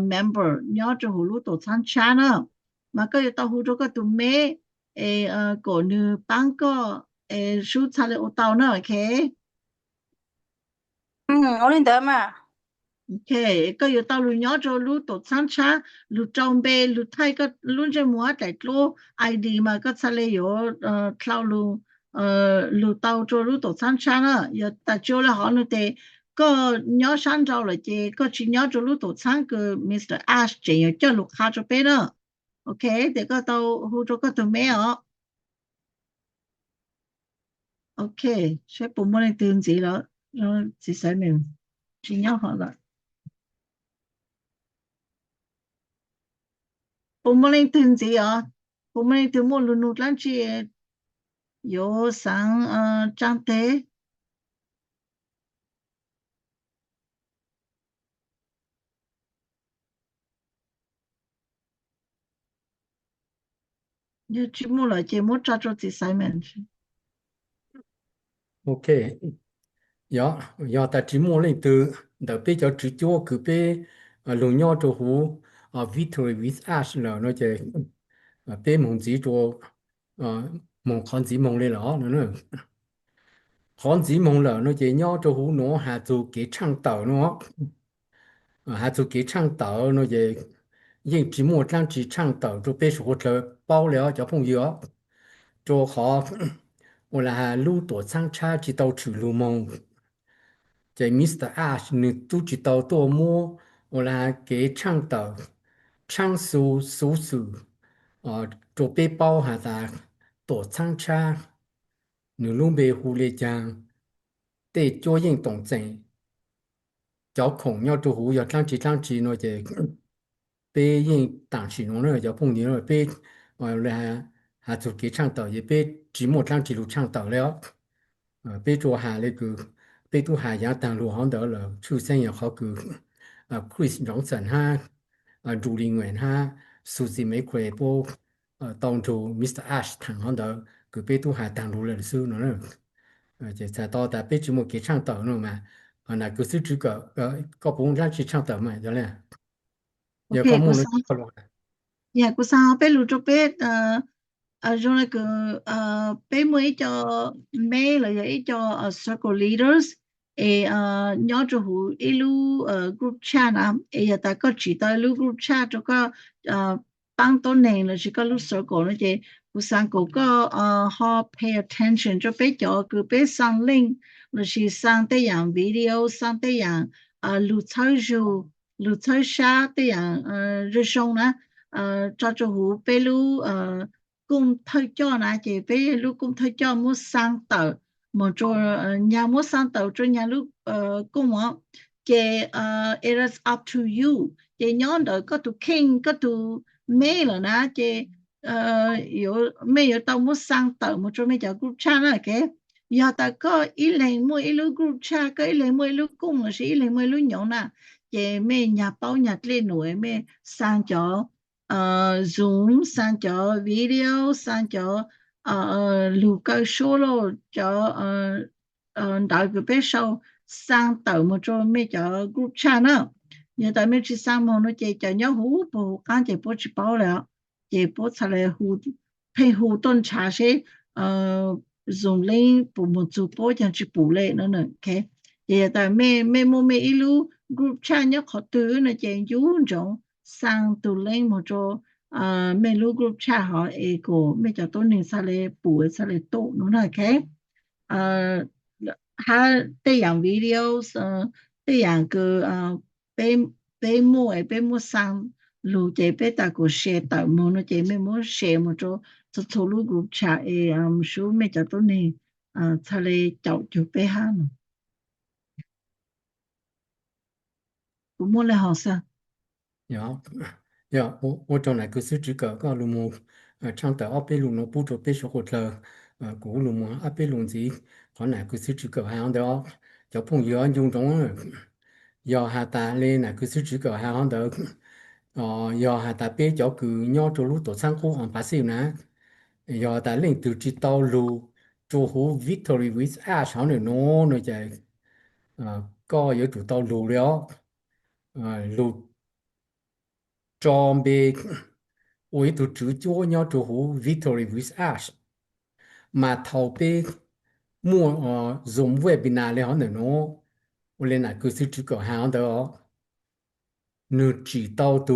member nhớ cho hồ lũ tổ参加nữa mà có tàu hú đó có tụi mẹ cổ nữ bán có số trả lời ô tàu nữa OK ô linh đỡ mà OK có yếu tàu lưu nhớ cho lưu tổ参加lưu trong bê lưu thay có luôn cho mua tại lô ID mà có trả lời yếu thao lưu tàu cho lưu tổ参加nữa yếu ta cho là họ nữa thì có nhớ sáng rau là chị có chỉ nhớ cho lưu tổ参cái Mr. Ash chị cho lưu khá cho bê nữa OK để có tàu hú cho có tụi mẹ ạ OK sẽ bộ môn này tương gì đó rồi chỉ sai mình chỉ nhau họ là bộ môn này tương gì ạ bộ môn này tương môn luôn luôn lắm chị có sang trang tế như chỉ mua là chỉ mua cho chỉ sai mình OK giờ ta chỉ mua lên từ đầu bây giờ chỉ cho cứ bé lùng nhau cho hú Victory with Ash là nó chơi bé mong chỉ cho mong con chỉ mong lên đó nữa con chỉ mong là nó chơi nhau cho hú nó hạ chú cái trang tàu nó hạ chú cái trang tàu nó chơi nhưng chỉ mua trang chỉ trang tàu cho bé số là bao了cho朋友cho họ我là lưu tổ sang cha chỉ tàu trừ lưu mong chạy Mr. Ash nữ tu chỉ tàu tổ mua我là cái trang tàu trang số cho bé bao hà ta tổ sang cha nữ luôn bề hù lê chàng để cho những tổng trình cháu khổng nhau cho hù giờ trang trí nó chạy bé những tảng chỉ nó nữa cháu phong nhớ rồi bé là hà chủ cái trang tàu bé chỉ một trang chỉ lục trang tàuแล้วbé cho hà lấy cứ bé tu hà giá tàng lục hòn đó là出生也好cứ Chris Johnson ha Julie Nguyen ha Susie McQuay bố tông chủ Mr. Ash thằng hòn đó cứ bé tu hà tàng lục là sư nó nữa chỉ là to ta bé chỉ một cái trang tàu nữa mà là cứ sư chỉ có bốn trang chỉ trang tàu mà đó là giờ có muốn nó của sao bé lụt cho bé rồi cái bé mới cho mẹ là vậy cho circle leaders nhớ cho hú ilu group chat à ta có chỉ tới ilu group chat cho có tăng tôn này là chỉ có lúc sở cổ nó chỉ hú sang cổ có họ pay attention cho bé cho cứ bé sang link là chỉ sang tới dạng video sang tới dạng lưu thơ xa tới dạng rồi xong nè cho hú bé lu cùng thời cho nè chỉ bé lu cùng thời cho muốn sang tờ một chỗ nhà mua sang tàu cho nhà lúc cũng á cái it is up to you cái nhóm đó có tụ king có tụ mail là na cái有没有到mua sang tàu một chỗ mấy chỗ group chat là cái giờ ta có ý lên mua ý lúc group chat có ý lên mua ý lúc cũng là ý lên mua ý lúc nhóm nè cái mấy nhà báo nhà lên nổi mấy sang chỗ Zoom sang chỗ video sang chỗ lưu cơ solo cho đại cái bé sau sang tàu một chỗ mấy chỗ group chat nữa như tại mấy chị sang một nó chỉ cho nhau hú bộ cái chỉ bộ chỉ bảo了chỉ bộ trả lời hú配互动查些dùng lên bộ một số bộ chẳng chỉ bộ lệ nữa nữa ok thì tại mấy一路 group chat nhớ khó từ nó chỉ dùng trong sang từ lên một chỗ mấy lúc group chat họ cô mấy chỗ tôi nên sao lại bùi sao lại tốt nữa là cái ha đây dạng video đây dạng cái bên mua sang lúc chế bên ta có share tạo mua nó chế mấy mua share một chỗ cho thâu lúc group chat số mấy chỗ tôi nên sao lại chọn chụp bên ha cũng mua lại họ sao dạ dạ我trong này cứ sử dụng cái路么唱的阿贝路呢不着贝说过了古路么阿贝路子可能cứ sử dụng cái hàng đó cho朋友用中要下达嘞那cứ sử dụng cái hàng đó要下达贝叫cứ nhau cho lúc tổ sang khu hàng bác sĩ nè要达领导指导路做好 Victory with Ash 好呢nó chạy có yếu chủ tàu lù đó lù tròn bề với tụ chữ cho nhau chủ hữu Victory with Ash mà thầu bề mua dùng webinar lên họ nữa lên là cứ sự chữ cửa hàng đó nửa chỉ tàu từ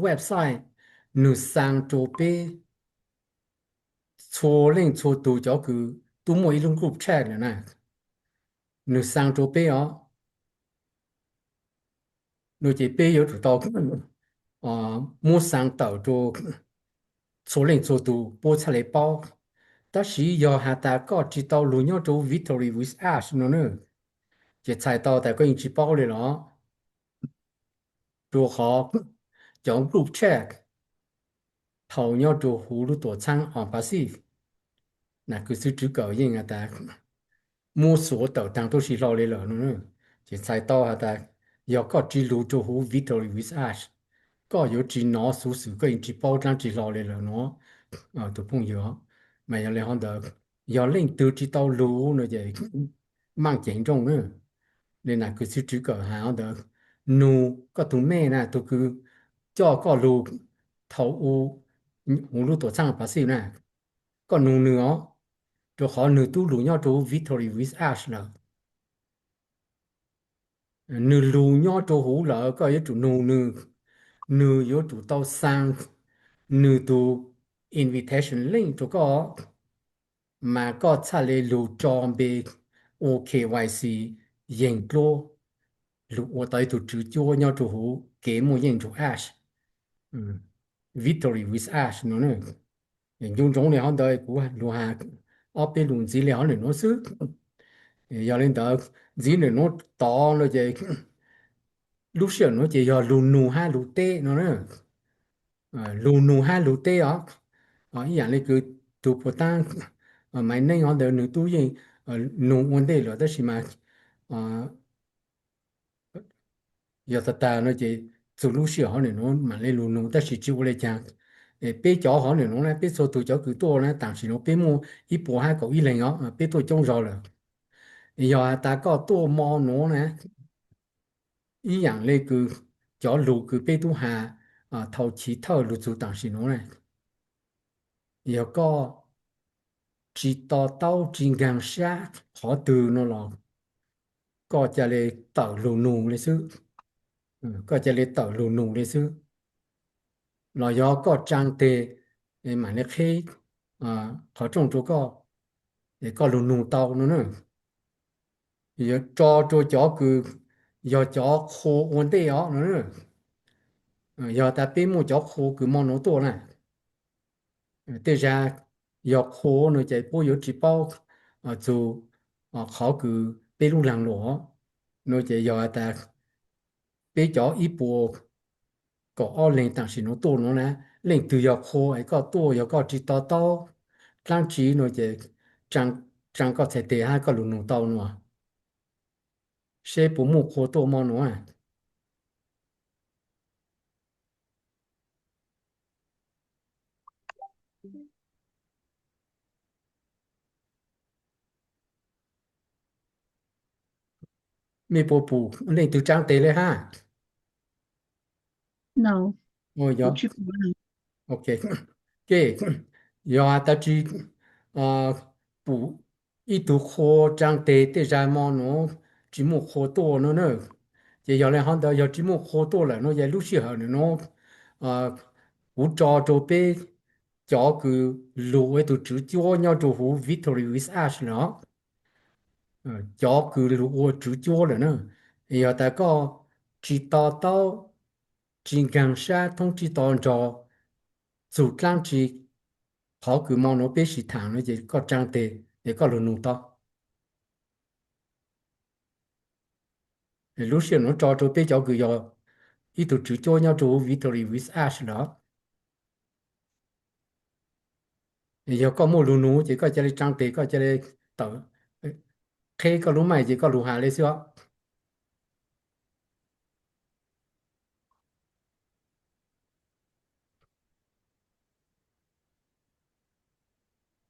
website nửa sang chỗ bề số lên số từ cho cứ tu mua一种 group chat 了呢nửa sang chỗ bề đó nửa chỉ bề有主tàu mua sang tàu cho số lượng số tu bố trả lời bao đó là do hạ ta có chỉ tàu lưu nhau cho Victory with Ash nữa chỉ chạy tàu tại có những chỉ bao này đó rồi họ chọn group chat thầu nhau cho hữu lưu tổ chức ở Pacific là cứ sự chữ cầu yên ta mua số tàu tăng都是老的了nữa chỉ chạy tàu hạ ta do có chỉ lưu cho hữu Victory with Ash có yếu chỉ nó số sự có những chỉ bao trang chỉ lao lên là nó tụ phong yếu mà giờ lại họ được giờ lên từ chỉ tàu lú nữa vậy mang chén trong nữa nên là cứ suy cỡ họ được nu có tụ mẹ nè tụ cứ cho có lú thầu u u lú tổ sang bác sĩ nè có nu nữa cho họ nu tu lú nhau cho Victory with Ash là nu lú nhau cho hú là có yếu chủ nu nu nu yếu chủ tàu sang nu tu invitation link cho có mà có trả lời lưu tròn về OKYC hiện lô lưu ở đây tụ chữ cho nhau chủ hữu kế một hiện chủ Ash Victory with Ash nữa hiện dung trong này họ đây của lưu hà ở bên luôn gì liệu này nó sức giờ lên đó gì này nó to nó vậy lúc xưa nó chỉ giờ lưu nụ ha lưu tê nó nữa lưu nụ ha lưu tê đó ý dạng này cứ tụ bộ tăng mà nên họ đều nữ tu gì nụ vấn đề là đó mà giờ ta nó chỉ từ lúc xưa họ này nó mà lên luôn nụ ta chỉ chịu lên chăng bé chó họ này nó là bé số tụi chó cứ to là tạm時nó bé mua ít bộ hai cậu ít lên đó bé tôi trông rồi là giờ ta có to mò nó nè ý dạng này cứ chó lù cứ bé tu hà thầu chỉ thầu lù tụi tạm時nó này giờ có chỉ tao tao chỉ ngang sát họ từ nó là ก็จะเลยเต่าลูนูเลยซื้อก็จะเลยเต่าลูนูเลยซื้อรอยอก็จางเตหมายในเคเขาจงตัวก็ลูนูเต่านั่นน่ะอย่าจอตัวจอคืออย่าจอโควันเตอ๋อนั่นน่ะอย่าแต่เป็นหมู่จอโคคือมองโนตัวน่ะแต่จะอย่าโคเนาะใจปูอยู่จีเป้า就เขาคือเป็นลูกหลังหลวเนาะจะอย่าแต่เป็นจออีปัวก็อ้อเล่นต่างสิโนตัวเนาะนะเล่นตัวอย่าโคไอ้ก็ตัวอย่าก็จีต่อต่อตั้งจีเนาะจะจังก็ใส่เตะให้ก็ลูนูเต่าเนาะเช่ปูหมู่โคตัวมองเนาะมีปูเล่นตัวจังเตะเลยฮะ no โอ้ยอ 不去补了 OK เก้ยอตาจีปูอีตัวโคจังเตะเตะใจมองเนาะจิมูโคตัวเนาะเนาะจะยอเลยหันเดียวยอจิมูโคตัวแหละเนาะยังรู้สึกเหรอเนาะหูจอโจเป้จอคือรู้ไอ้ตัวจืดจ้วเนี่ยตัวหู Victory with Ash เนาะจอคือรู้ว่าจืดจ้วเลยเนาะยอแต่ก็จีต่อต่อจิงกังชา通知ต่อจอสุดล่างจีเขาคือมองโนเปสิทางเลยจะก็จังเตะก็รู้นูต่อรู้สึกเนาะจอโจเป้จอคือยออีตัวจืดจ้วเนี่ยตัว Victory with Ash เนาะยอก็มูรู้นูจะก็จะเลยจังเตก็จะเลยต่อเคก็รู้ไหมจะก็รู้หาเลยสิวะ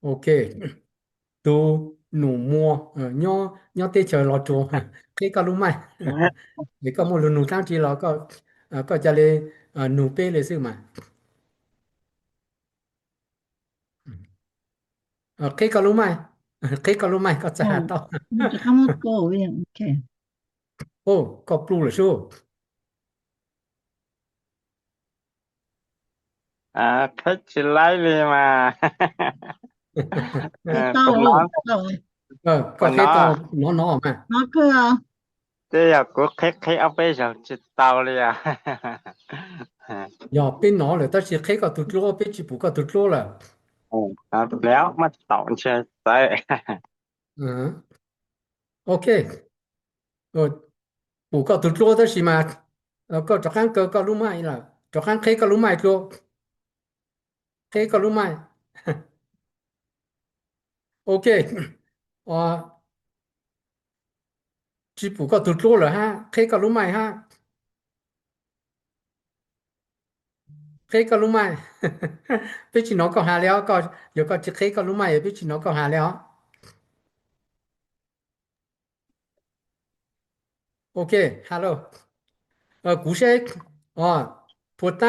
โอเคตัวหนูมัวย่อเตเชอรอโจเคก็รู้ไหมเดี๋ยวก็มูรู้นูตั้งทีเราก็จะเลยหนูเป้เลยซื้อมาเคก็รู้ไหมเคก็รู้ไหมก็จะหาต่อ你这看我高一 OK โอ้ก็ปลูเลยสู้เพชรไล่เลยมา到了到了ก็เคต่อน้อๆมา那个เดี๋ยวกูเคเอาไปจากจิตเตาเลยอย่าเป็นน้อเลยแต่是เคก็ตุดโลเป็นจิปุก็ตุดโลล่ะแล้วมาต่อเชื่อใจโอเคปูก็ตุดโลแต่是มาแล้วก็จะข้างก็รู้ไหมล่ะจะข้างเคก็รู้ไหมตัวเคก็รู้ไหมโอเคจิปุก็ตุดโลเหรอฮะเคก็รู้ไหมฮะเคก็รู้ไหมพี่ชิโนก็หาแล้วก็เดี๋ยวก็จะเคก็รู้ไหมพี่ชิโนก็หาแล้วโอเคฮัลโหล古些普当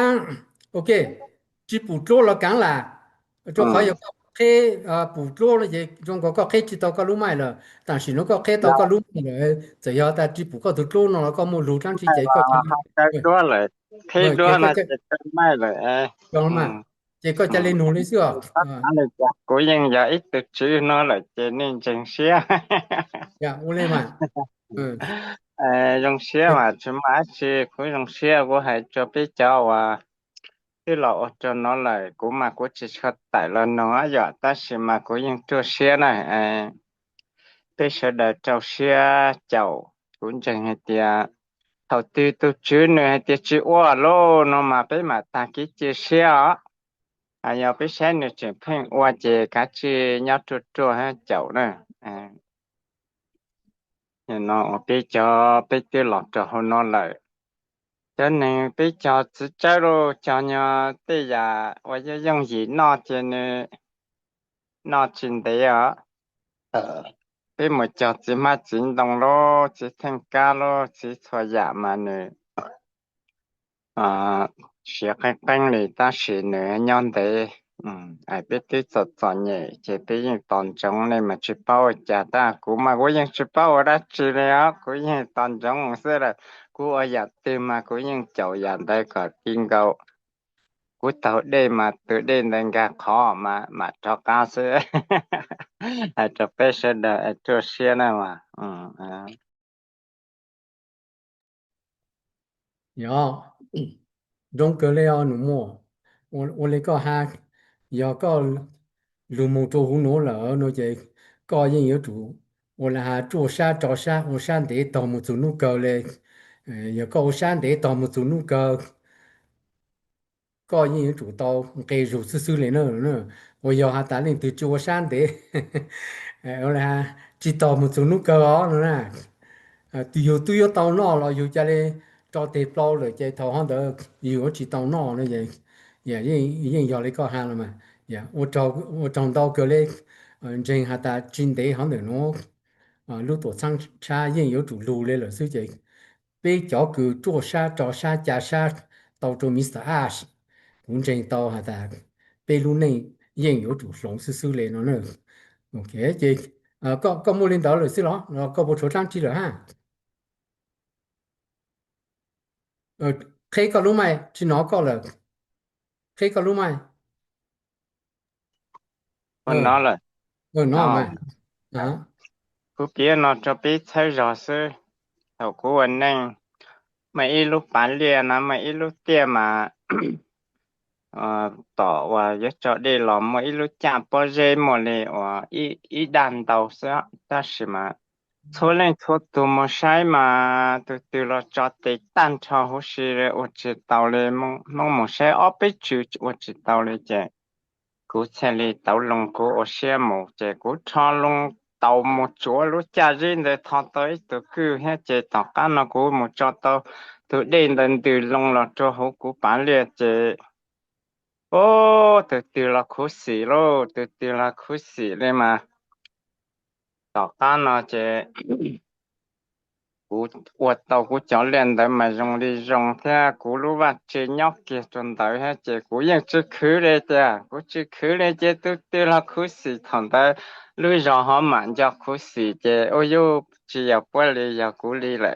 OK 只捕捉了橄榄就可以可捕捉了也中国ก็可以知道ก็รู้ไหม了但是如果可以到ก็รู้了只要แต่只捕ก็ตุโลเนาะก็ไม่รู้ทั้งที่ใจก็ด้วยเลยเคด้วยนะจะไม่เลยยอมมาเจก็จะเล่นหนูเลยสิอ่ะอะไรจ้ะกูยังอยากอีกตึกชื่อเนาะเลยเจนี่จังเสียอย่าอุเลยมา用写嘛就买去佢用写我係做比較啲老做nó lại của mà của chỉ có tại là nó giờ ta sẽ mà của những做写này bây giờ đã trâu写chậu cũng chẳng hay tia đầu tư tu chữ nữa hay tia chữ qua lô nó mà bây mà ta cái chữ写giờ bây giờ nữa chỉ phèn qua chữ cả chữ nhau trộn ha chậu nữa nó bây giờ bây giờ lọt cho nó lại cho nên bây giờ chỉ cho rồi cho nhau bây giờ bây giờ dùng gì nó trên nó trên đấy bây một giờ chỉ mà chuyển động lo chỉ thành ca lo chỉ thôi giả mà nữa sẽ cái bánh này ta sẽ nữa nhon đấy ai biết tí sọt sọt nhẹ chỉ biết những tòn trống này mà chỉ bao chả ta cú mà cú những chỉ bao đã chỉ là cú những tòn trống sẽ là cú ở nhà tìm mà cú những chậu nhà đây có kinh cầu cú tàu đây mà từ đây đến cả khó mà cho cá sẽ ai cho bé sẽ đợi cho xe này mà Yo, rong cơ leo nụ mùa, ô lấy có ha, giờ có lù mù trâu hú nổ lỡ nó vậy, có những yếu chủ, ô là ha trâu sa trò sa, ô san để tàu một số nụ cơ lên, giờ có ô san để tàu một số nụ cơ, có những yếu chủ tàu cây rủ sư sư lên nữa, ô giờ ha ta lên từ trâu san để, ô là ha chỉ tàu một số nụ cơ đó nữa nè. Tùy yếu tàu nọ là yếu cho nên cho tế bao rồi chạy thầu hàng đó yếu chỉ tàu nọ nữa vậy dạ yên giờ lấy có hàng rồi mà dạ ô trong tàu cái lấy trên hạt ta trên đấy hàng đó nó lúc tổ sang cha yên yếu chủ lưu lên là sư vậy bây giờ cứ trò sa trả sa tàu cho Mr. Ash cũng trên tàu hạt ta bây lúc này yên yếu chủ sống sư sư lên nó nữa ok chị có mua lên đó rồi sư đó có bộ số trang trí rồi ha. Thấy có lúc mày chỉ nó có là thấy có lúc mày con nó là nó mà đó cú kia nó cho biết thấy rõ sư thầu cú anh nên mấy lúc bán liền nó mấy lúc tiền mà tỏ và giúp cho đi làm mấy lúc chạm bao giờ mà lại ý đàn đầu sẽ ta sẽ mà số lên số tụ mà sai mà từ là cho tới tan cho hồ sơ rồi ở chỉ tàu lên mong một sai ở bên chủ ở chỉ tàu lên chứ cú xe lên tàu lông cú ở xe một chứ cú cho lông tàu một chỗ lúc cha riêng để thọ tới từ cứ hết chứ tàu cá nó cú một cho tàu từ đến đến từ lông là cho hậu cú bán liền chứ ô từ là cú xì lô từ là cú xì lên mà tàu cá nó chứ cú quật tàu cú chọn liền đấy mà dùng đi dùng theo cú lúc bắt chơi nhóc kia chuẩn tới hết chứ cúยังchưa khứ đấy chứ cú chưa khứ đấy chứ tôi là cú xì thằng ta lui rồi họ mạnh cho cú xì chứ ôi yo chỉ có玻璃要cú đi lại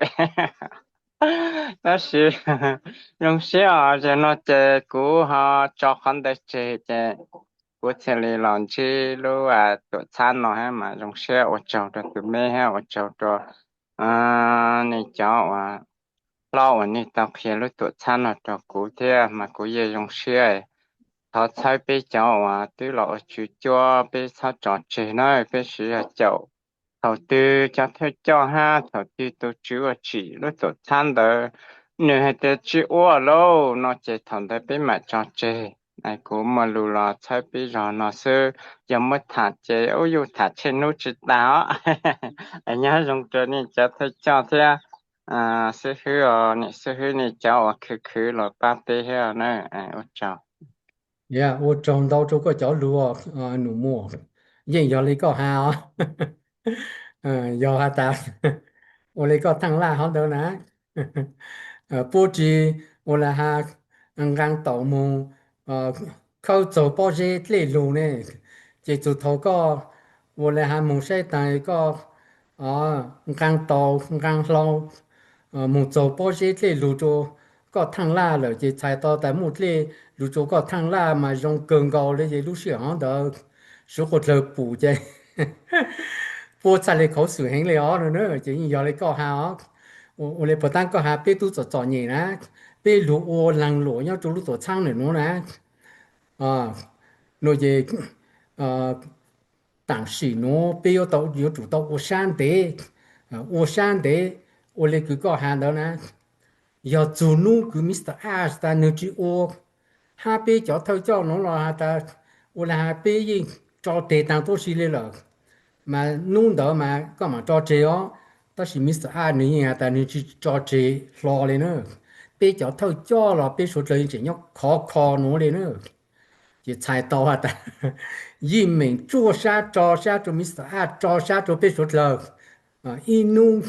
但是用小就那这cú họ cho con đấy chơi chứ cú chơi đi làm chi lúc tụi餐nó hay mà dùng xe ở chỗ đó tụi mẹ hay ở chỗ đó này cháu lo này tao khi lúc tụi餐nó cho cú thế mà cú về dùng xe thọ sai bé cháu tứ lọ chú cho bé sao trò chơi nó bé sử cháu thọ tư cho theo cho ha thọ tư tôi chú chỉ lúc tụi餐đó nếu hay tới chú ô lô nó chơi thằng đấy bé mà trò chơi này cũng mà lù lọ sai bé rồi nó sơ giờ mới thả chơi ôi dù thả trên nút chỉ đáo anh nhớ dùng cho nên cho theo cho thế sư hư sư hư này cháu khứ là ba bé hết nữa ô cháu dạ ô trong đâu chỗ có chỗ lúa nụ mùa yên giờ lấy có ha giờ ha ta ô lấy có thằng la họ đâu nè bố trí ô là ha ngang tàu mù khâu走bao giờ lấy lúa này chỉ chủ thầu có ô là ha mù sẽ tại có ngang tàu ngang lâu một số bao giờ lấy lúa cho có thằng la rồi chỉ chạy tàu tại một lấy lúa cho có thằng la mà dùng cường cầu lấy chỉ lúa sữa họ đó số một lời bù chứ bố chạy lấy khẩu sữa hành lấy ó nữa chỉ giờ lấy có ha我来不但个还别都做年呢，别路我人路要走路做长的路呢，那些但是呢，别要到要住到我山地，我山地我来个个看到呢，要走路个 Mr. Ash 但能去我，哈别叫头叫侬了哈的，我来哈别人找地当都是来了。mà nung đó mà có mà cho chế ó ta chỉ Mr. A nữa nha ta nên chỉ cho chế lo lên nữa bây giờ thôi cho là bây số lời chỉ nhóc khó khó nó lên nữa chỉ sai to hả ta yên mình cho sa cho Mr. A cho sa cho bây số lời in nung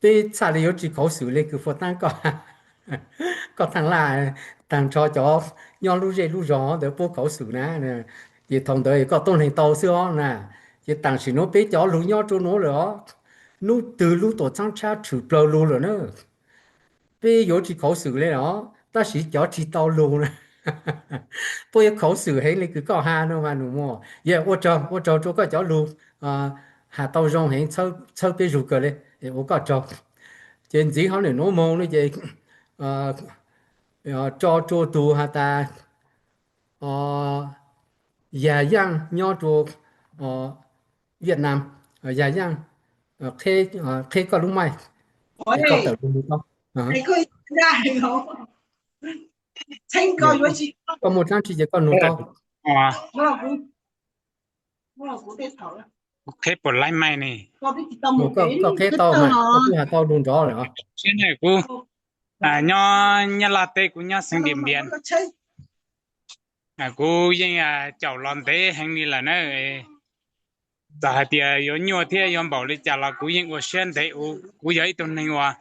bây sai là chỉ khẩu xử lên cứ phụ tăng có có thằng là thằng cho nhau lúc dễ lúc rõ để bố khẩu sự nè chỉ thông đời có tôn hình tàu xưa nè chỉ tặng sự nó biết cho lúc nhau cho nó rồi nó từ lúc tổ trang tra trừ bờ luôn rồi nữa bây giờ chỉ khẩu sự lên đó ta chỉ cho chỉ tàu luôn nè bây giờ khẩu sự hay là cứ có hà nữa mà đúng không giờ tôi có cho luôn à hà tàu rong hay sau sau bây giờ cái này tôi có cho trên chỉ họ này nó mong nó gì à cho tù hà ta ờ Dạ Giang nho chuột Việt Nam Dạ Giang khi có đúng mày thì có tự Ôi, đúng không thầy có ra không? Thanh dạ coi với chị. có một trang chỉ có nút to à Nó là của cái thảo. thế bộ lại mày này Có biết chị tao một một cái có khi cái to tao mà hả? có khi là to đúng rõ rồi trên này cô nho là tê của nho sinh điểm biển cô yên chào lon tê hành đi là nó giờ thì có nhiều thế yon bảo đi chả là cô yên của sen thế cô giấy tuần này qua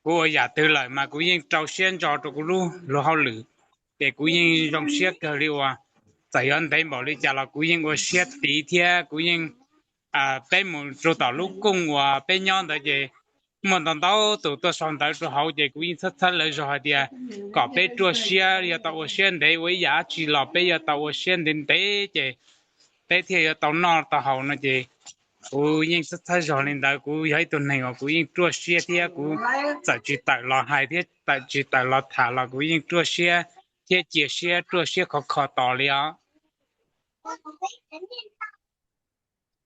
cô giả từ lại mà cô yên trâu sen cho cô lu lu hao lử để cô yên trong xét cái liệu giờ yon thấy bảo đi chả là cô yên của xét tí thế cô yên bên một chỗ tàu lúc cung và bên nhau đó gì mà tàu tàu tụ tụ sang tới chỗ hậu thì cô yên thất thất lại rồi thì có bên chỗ xe ya tàu sen đấy với giá chỉ là bên ya tàu sen đến đấy chứ đấy thì tàu nọ tàu hậu nó chứ cú yên rất thay rồi nên đó cú thấy tuần này cú yên chua xe thì cú tại chỉ tại là hai thế tại chỉ tại là thả là cú yên chua xe thế chia xe chua xe khó khó tỏ liền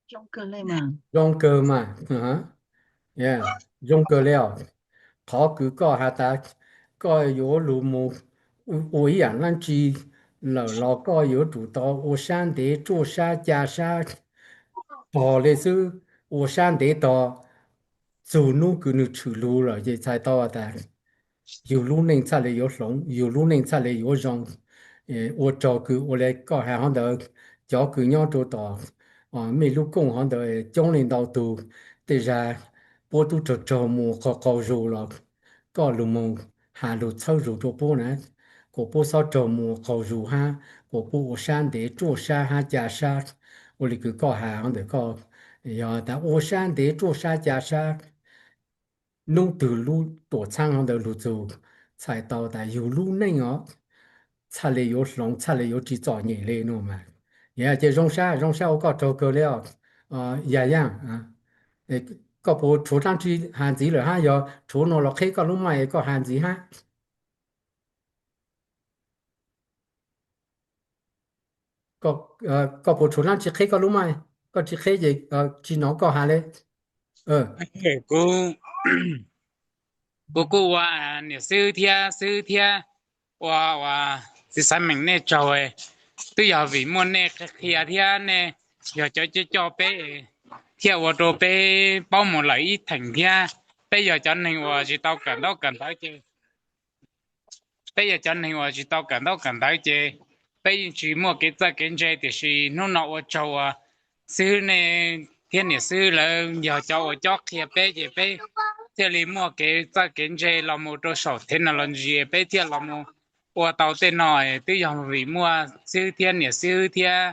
Trong cơ lên mà. rong cơ mà yeah rong cơ leo khó cứ có hà ta có yếu lù mù ủi à nên chỉ là có yếu chủ tàu ở山地做沙加沙bỏ lên sư ở山地đó chủ nu cứ nu chủ lu rồi vậy才到啊的。有路能出来有龙，有路能出来有人，我照顾我来搞下行的照顾鸟做到，没路工行的将领导都，对着我都招募搞肉了，搞路么下路凑肉做波呢，我不少招募搞肉哈，我不我山的做山哈加山，我那个搞下行的搞，呀，但我山的做山加山。nung từ lu tổ trang hàng đầu lu dù chạy tàu đã yêu lu nên ó chạy lấy yêu lòng chạy lấy yêu chỉ cho nhẹ lên nữa mà giờ chỉ rong sa có trâu cơ liệu dạ dạ để có bộ chủ trang chỉ hạn gì rồi ha giờ chủ nó là khi có lúc mày có hạn gì ha có bộ chủ trang chỉ khi có lúc mày có chỉ khi gì chỉ nó có hạn đấy cô cô nè sư thia và thì sao mình nè trời tôi giờ vì muốn nè khi thia nè giờ cho bé thia vào đồ bé bao một lấy thành thia bây giờ cho nênว่าchỉ tao cần tới chứ bây giờ cho nênว่าchỉ tao cần tới chứ bây giờ chỉ mua cái chơi thì chỉ nó nọ vào châu sư nè thiên nè sư là giờ cho kia bé gì bé thì li mua cái chơi là một đồ sổ thế nào là gì bé thì là một qua tàu tên nói tôi giờ vì mua sư thiên nè sư thiên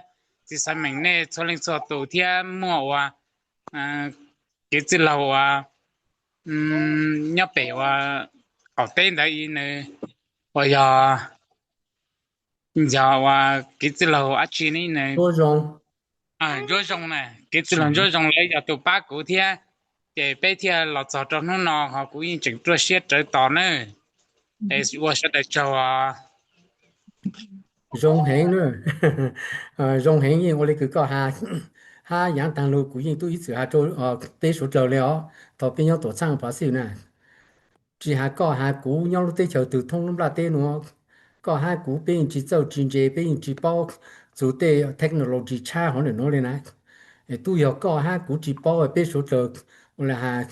thì sao mình nè cho lên số tổ thiên mua cái gì là nhớ bé ở tên đấy nè bây giờ cái gì là ở trên này nè có rong rồi rong này cái gì là rồi rong lấy giờ tụ ba cụ thiên để bây giờ là cho cho nó họ cũng yên chỉnh cho xe tới tỏ nữa để tôi sẽ để cho rong hẹn nữa rong hẹn như 我哋佢個下下養大陸古人都一直下做俾數做了，頭邊有多長把少呢，只下個下古有路對橋都通咁啦啲咯，個下古俾人只做經濟俾人只包做啲 technology 差可能攞嚟呢，都有個下古只包俾數做，我哋下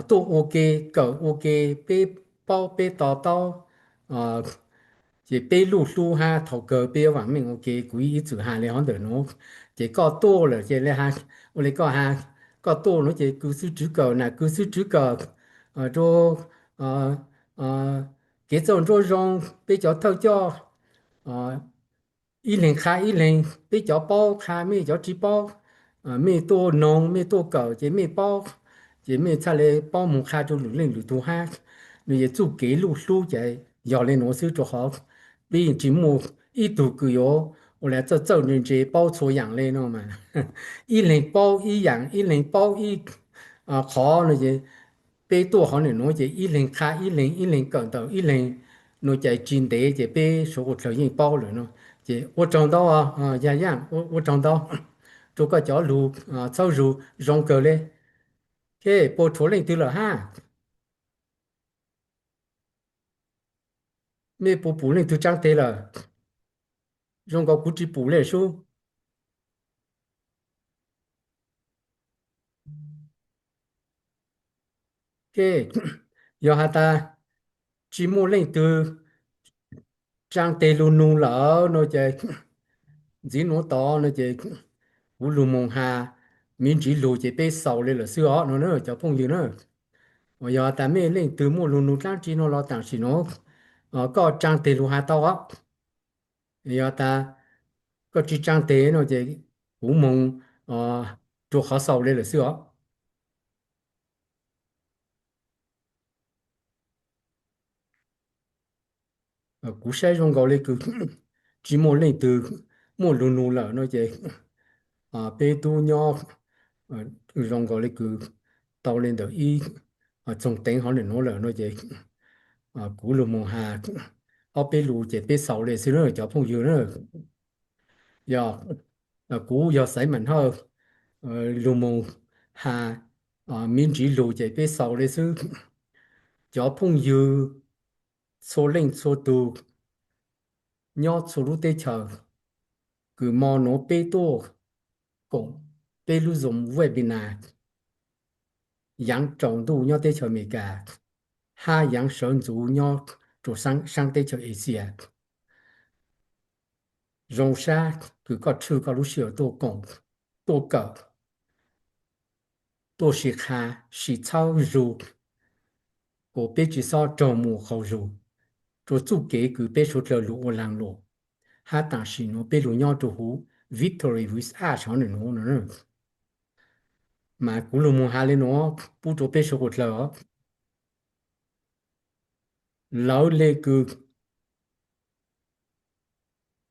都 OK 夠 OK 俾包俾ต่อ到chỉ bê lù lù ha thầu cờ bê vàng mình ok quý ý chủ hà này hắn được nó chỉ có tô là chỉ là ha ô lấy có ha có tô nó chỉ cứ sư chữ cờ là cứ sư chữ cờ ở chỗ ờ cái chỗ chỗ rong bê cho thâu cho ít lên khai ít lên bây giờ bao khai mấy giờ chỉ bao mấy tô nông mấy tô cờ chỉ mấy bao chỉ mấy cha lê bao một khai cho lũ lên lũ tu ha rồi giờ chú kế lũ lũ chạy giờ lên nó sư cho họ bây giờ chỉ một ít tu cứ yo 我来这人节包出养类了嘛，一人包一养，一人包一好那些，被多好的那些一人卡一人搞到一人，那在金德这被说我条件包了呢，这我找到洋洋，我找到，这个叫路走路容够嘞，这包出来对了哈，没补嘞就长得了，容够估计补嘞说。cái giờ hả ta chỉ mua lên từ trang tê lu nu lỡ nó chơi chỉ nó to nó chơi u lu mong hà mình chỉ lu chơi bé sầu lên là xưa nó nữa cho phong gì nữa bây giờ ta mới lên từ mua lu nu trang chỉ nó lo tặng chỉ nó có trang tê lu hà to á bây giờ ta có chỉ trang tê nó chơi u mong cho họ sầu lên là xưa cú sai trong gọi là cứ chỉ mua lên từ mua lu nu lỡ nó chơi bé tu nhỏ trong gọi là cứ tàu lên được y trong tỉnh họ lên nó là nó vậy cú lù mông hà ở bên lù chỉ bên sau này xíu nữa cho phong dừa nữa giờ cú giờ sấy mình hơn lù mông hà miễn chỉ lù chỉ bên sau này xíu cho phong dừa số lên số tu nhỏ số lù tê chờ cứ mò nó bên to cũng bên lù dùng webinar 养重度要对球没个，哈养神族要做上对球一些，容沙佢个出个路线多讲多个多是下是草肉，个别至少周末后肉，做主给佢别说条路我让路，哈但是呢别路要做好 victory with ash 可能呢，mà cú lùm hà lên nó bút cho bé số một lỡ lỡ lê cứ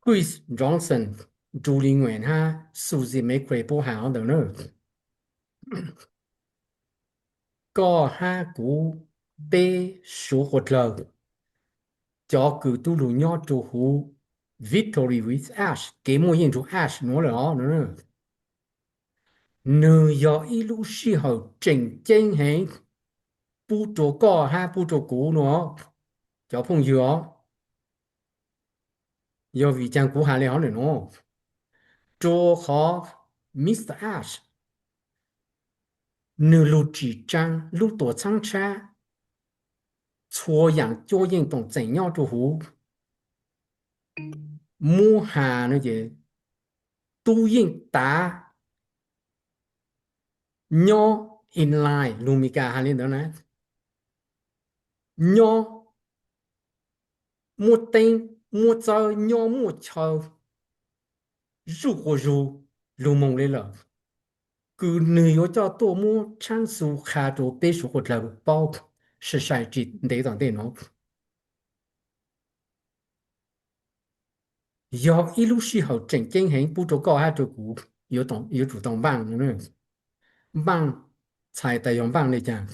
Chris Johnson 朱林远哈数字没亏不好的呢，ก็ห้ากูเป้สูหดเลยจอคือตุลุยอจูหู Victory with Ash เกมมวยยิงจู Ash นัวเลยอ๋อเนอะเนื้อยออีลูซี่เหาเจ๋งเจ๋งเฮงปูโจก็ห้าปูโจกูเนาะจอพงเยอะยอวิจังกูหาเลยอ๋อเนาะโจขอ Mr. Ash เนื้อลูจีจังลูตัวช่างช้า错样脚运动怎样做好？摸下那些都应打鸟 inline 卢米加哈里头呢？鸟摸灯摸走鸟摸桥入或入入梦里了。cứ nơi ở cho tổ mô trang số khá tổ bê số hột là bao sự sai chỉ để rằng tên nó do ít lúc xí hậu trình kinh hình bút cho có hai chỗ cũ yếu chủ động bằng nữa bằng xài tài用bằng này chẳng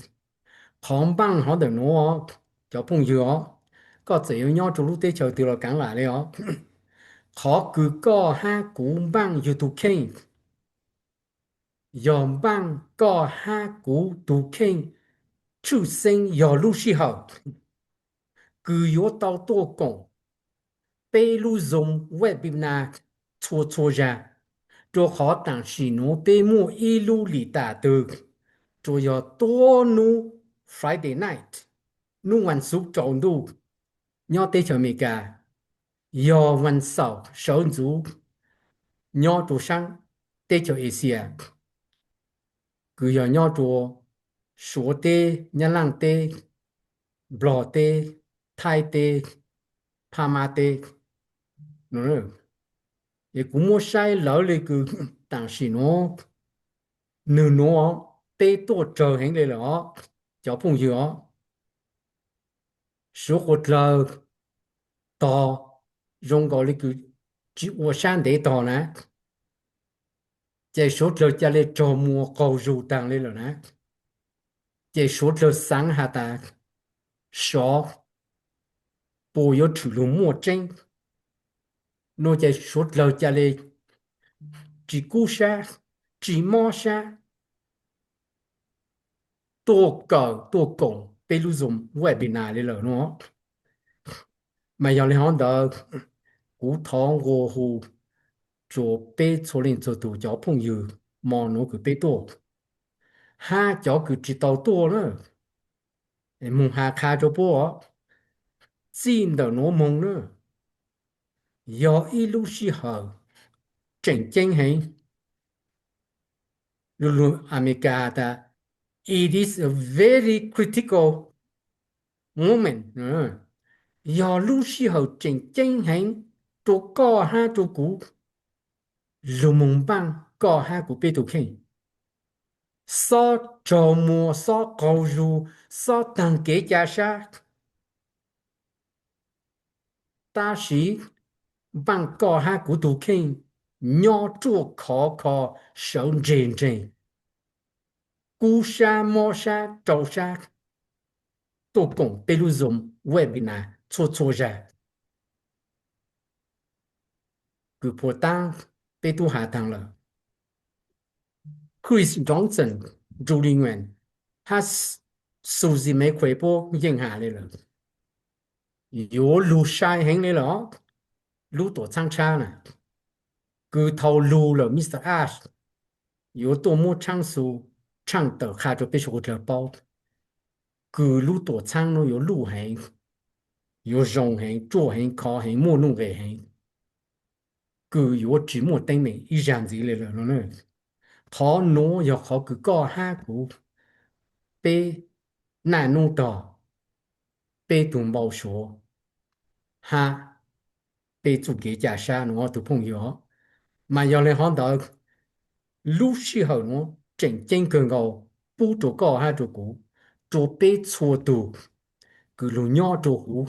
không bằng họ được nó cho phong dừa có chỉ yếu nhau trong lúc tế chờ từ là cắn lại đấy ó họ cứ có hai cú bằng YouTube kênh dòng bằng có hai cú tu kênh chủ sinh do lúc xí hậu cứ yếu tao tô cộng被录用 webinar 错ra cho họ当时呢被莫一路里达的，就要多努 Friday night，努วันศุกร์จอนูย่อเตชอเมริกายอวันเสาร์เสาร์จูย่อตัวช่างเตชอเอเชียคือย่อตัวสัวเตยะลังเตบลอเตไทยเตพามาเต nữa也古莫晒老了个但是喏能喏被多照行来了交朋友生活了到用个那个只我山地到呢在说着家里照摸高肉当来了呢在说着山下的少不要出路莫真nó在说着家里只顾山只摸山多搞多讲被路中外边哪里了喏mà giờ này họ đã cú thong hồ hồ cho bé cho lên cho tụ cho phong yêu mà nó cứ bé to ha cho cứ chỉ tàu to nữa mùng ha kha cho bố xin đầu nó mong nữa giờ ít lúc xí hở tranh tranh hay luôn luôn America ta it is a very critical moment giờ lúc xí hở tranh tranh hay cho co ha cho cú dù mong băng co ha của bé tụ khen so trò mùa so cầu dù so tăng kế gia sát ta sĩ bằng cò ha của tụ kinh nhỏ chua khó khó sợ rền rền cú sa mò sa trâu sa tổ cộng bê lưu dùng webinar chua chua ra cứ phổ tăng bê tu hạ tăng là Chris Johnson 助理员他数字没回波影下来了有路晒行来了路多长差呢cứ thầu lù là Mr. Ash yếu tổ mô trang số trang tờ khá cho bế sổ trở bao cứ lù tổ trang nó yếu lù hành yếu rộng hành, chua hành, khó hành, mô nông về hành cứ yếu chỉ mô tên mình ý rằng gì lên nó nữa thó nó yếu khó cứ có ha của bế nà nông tờ bế tùm bao số ha bế chủ kế trả xa nó tù phong yếu mà yếu lên hòn đó lúc xí hậu nó chân chân cường ngầu bú chỗ có hai chỗ cũ chỗ bế chua tù cứ lù nhỏ chỗ hú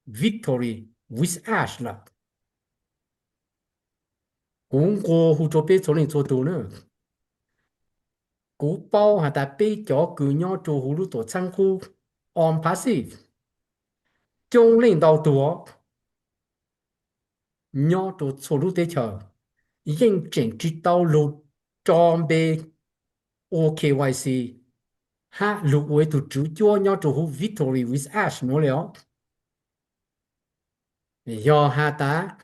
Victory with Ash là cũng có hú chỗ bế chỗ lên chỗ tù nữa cú bao hà ta bế chỗ cứ nhỏ chỗ hú lúc tổ chăng khu on passive trong lên đầu tù nhỏ chỗ chỗ lúc tế chờ yên chỉnh chỉ tao lù tròn bế OKYC ha lục với tụ chủ cho nhau chủ Victory with Ash nó léo do ha ta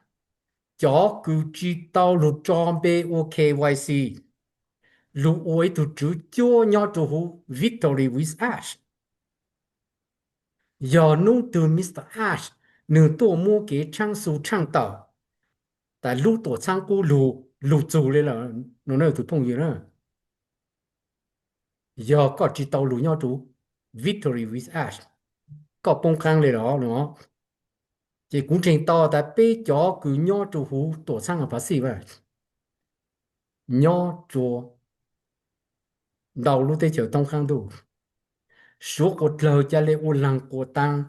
cho cứ chỉ tao lục tròn bê OKYC lục với tụ chủ cho nhau chủ Victory with Ash do nung từ Mr. Ash nửa tổ mua cái trang số trang tờ tại lục tổ trang cô lục chủ lên là nó nơi tụ phong gì nữa giờ có chỉ tàu lũ nhau chủ Victory with Ash có bông khang lên đó đúng không chỉ cũng trình to tại bế cho cứ nhau chủ hú tổ sang ở phát sĩ vậy nhau chủ đầu lúc tới chờ tông khang đủ số cột lờ cho lệ u lăng của tăng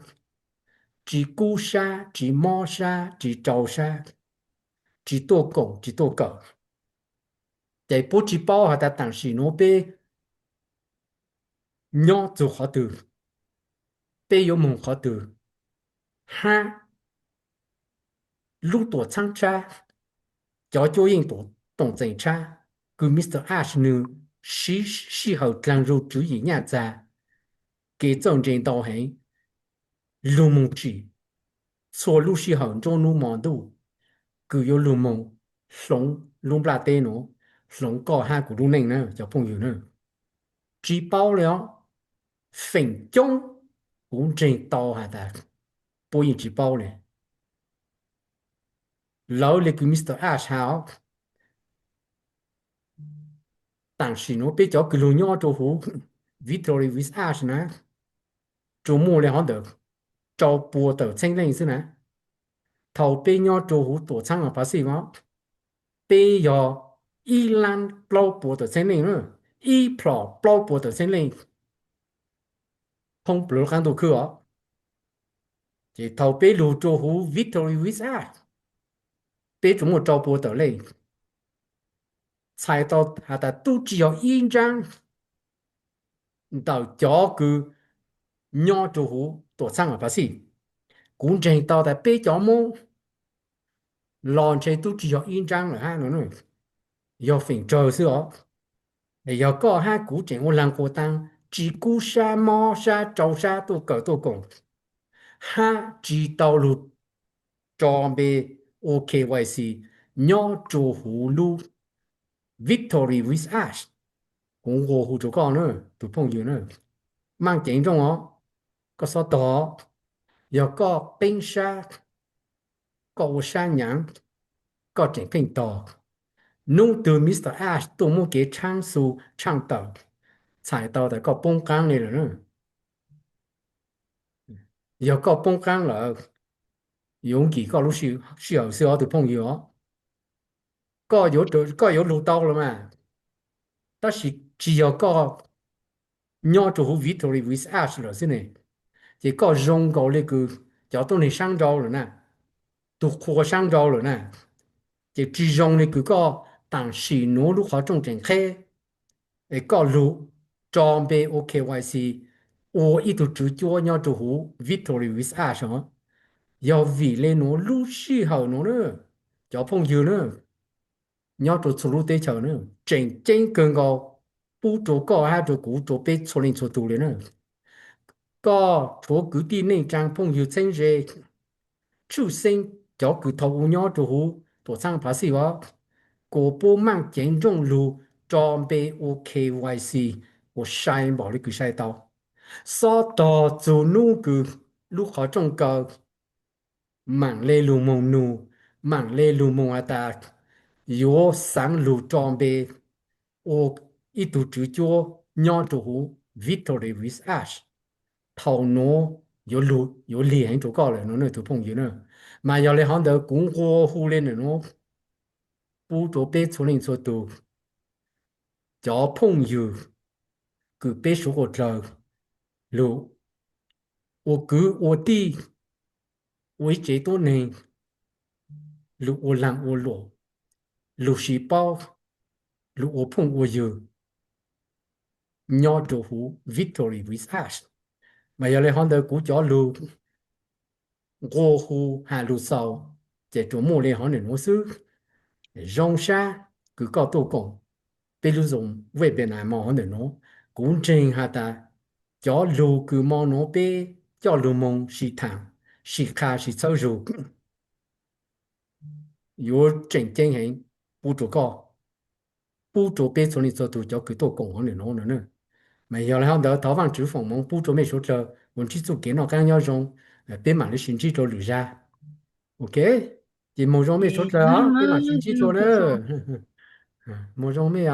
chỉ cú sa chỉ mò sa chỉ trầu sa chỉ tô cổng chỉ tô cờ tại bố chỉ bao hả ta tặng sĩ nó bế nhỏ chủ khó từ bế yếu mong khó từ ha lúc tổ trang tra cho yên tổ tổng dân tra cứ Mr. Ash nữ sĩ hậu trang rô chú ý nhà ra kế trọng trình đào hành lưu mong chỉ số lúc sĩ hậu trong lưu mong đủ cứ yếu lưu mong sống lưu bà tê nó sống có hai của lưu nền nữa cho phong hiệu nữa chỉ bao léo phỉnh chung cũng trình đào hạ ta bố yên chỉ bao léo lão lệ của Mr. Ash hảo但是nó biết cho cái lối nhỏ cho hú Victory with Ash nè cho mua lại họ được cho bùa tờ tranh lên xí nè 头被鸟做虎多长啊把死我被要伊兰标博的森林呢伊票标博的森林碰不了看到去啊这头被路做虎 Victory with us 被怎么招博的嘞猜到他的都只有一张到叫个鸟做虎多长啊把死cũng trình tao tại bế cho mô lòn chế tu chỉ có yên trang là ha nữa do phỉnh trời xưa để do có hai cú trình ô lăng cô tăng chỉ cú sa mò sa trâu sa tu cỡ tu cùng ha chỉ tao lụt cho bê OKYC nhỏ chủ hú lu Victory with us cũng hồ hú chỗ con nữa tụi phong dư nữa mang chỉnh trong đó có số đó do có bên sa có sa nhãn có chỉnh phình tỏ nung từ Mr. Ash tổ mô kế trang su trang tàu chạy tàu đã có bông căng này rồi nữa giờ có bông căng là dùng kỳ có lúc xíu từ phong yếu có yếu lũ tàu rồi mà ta chỉ có nhỏ chủ hữu Victory with Ash rồi xin này chỉ có dùng có lấy cái cho tôi này sang trâu rồi nè tôi khó sang trâu rồi nè chỉ dùng này cứ có但是努力好中正开个路装备 OKYC 我一度主角要做好 Victory with us 什么要为了努路时候努呢交朋友呢要做出路对桥呢真正更高不做高还做古做被出领出度了呢个做古地内张朋友真是出生叫骨头要做好多上爬西哇果波曼严重路装备 OKYC 我晒冇呢句晒到所到做努句路好中个忙嘞路蒙努忙嘞路蒙阿达有上路装备我一度直角鸟住户 Victory with us 头脑有路有脸做高了那都朋友呢嘛要来行的公国户嘞呢不做被处理做到交朋友个被说过着路我个我的我这多年路我让我落路是包路我碰我有鸟做户 Victory with us 嘛要来行的古叫路我户下路少这做么来行的我是让啥个高度讲比如从外边来嘛的喏公正下的叫路个嘛喏被叫路蒙是谈是卡是操作有真正很不足够不足被处理做到叫个多讲的喏呢没有了的逃犯指访问不足没说着问题做给那干要用被买的新机做留下 OK 也冇用没说着啊被买新机做呢冇用没啊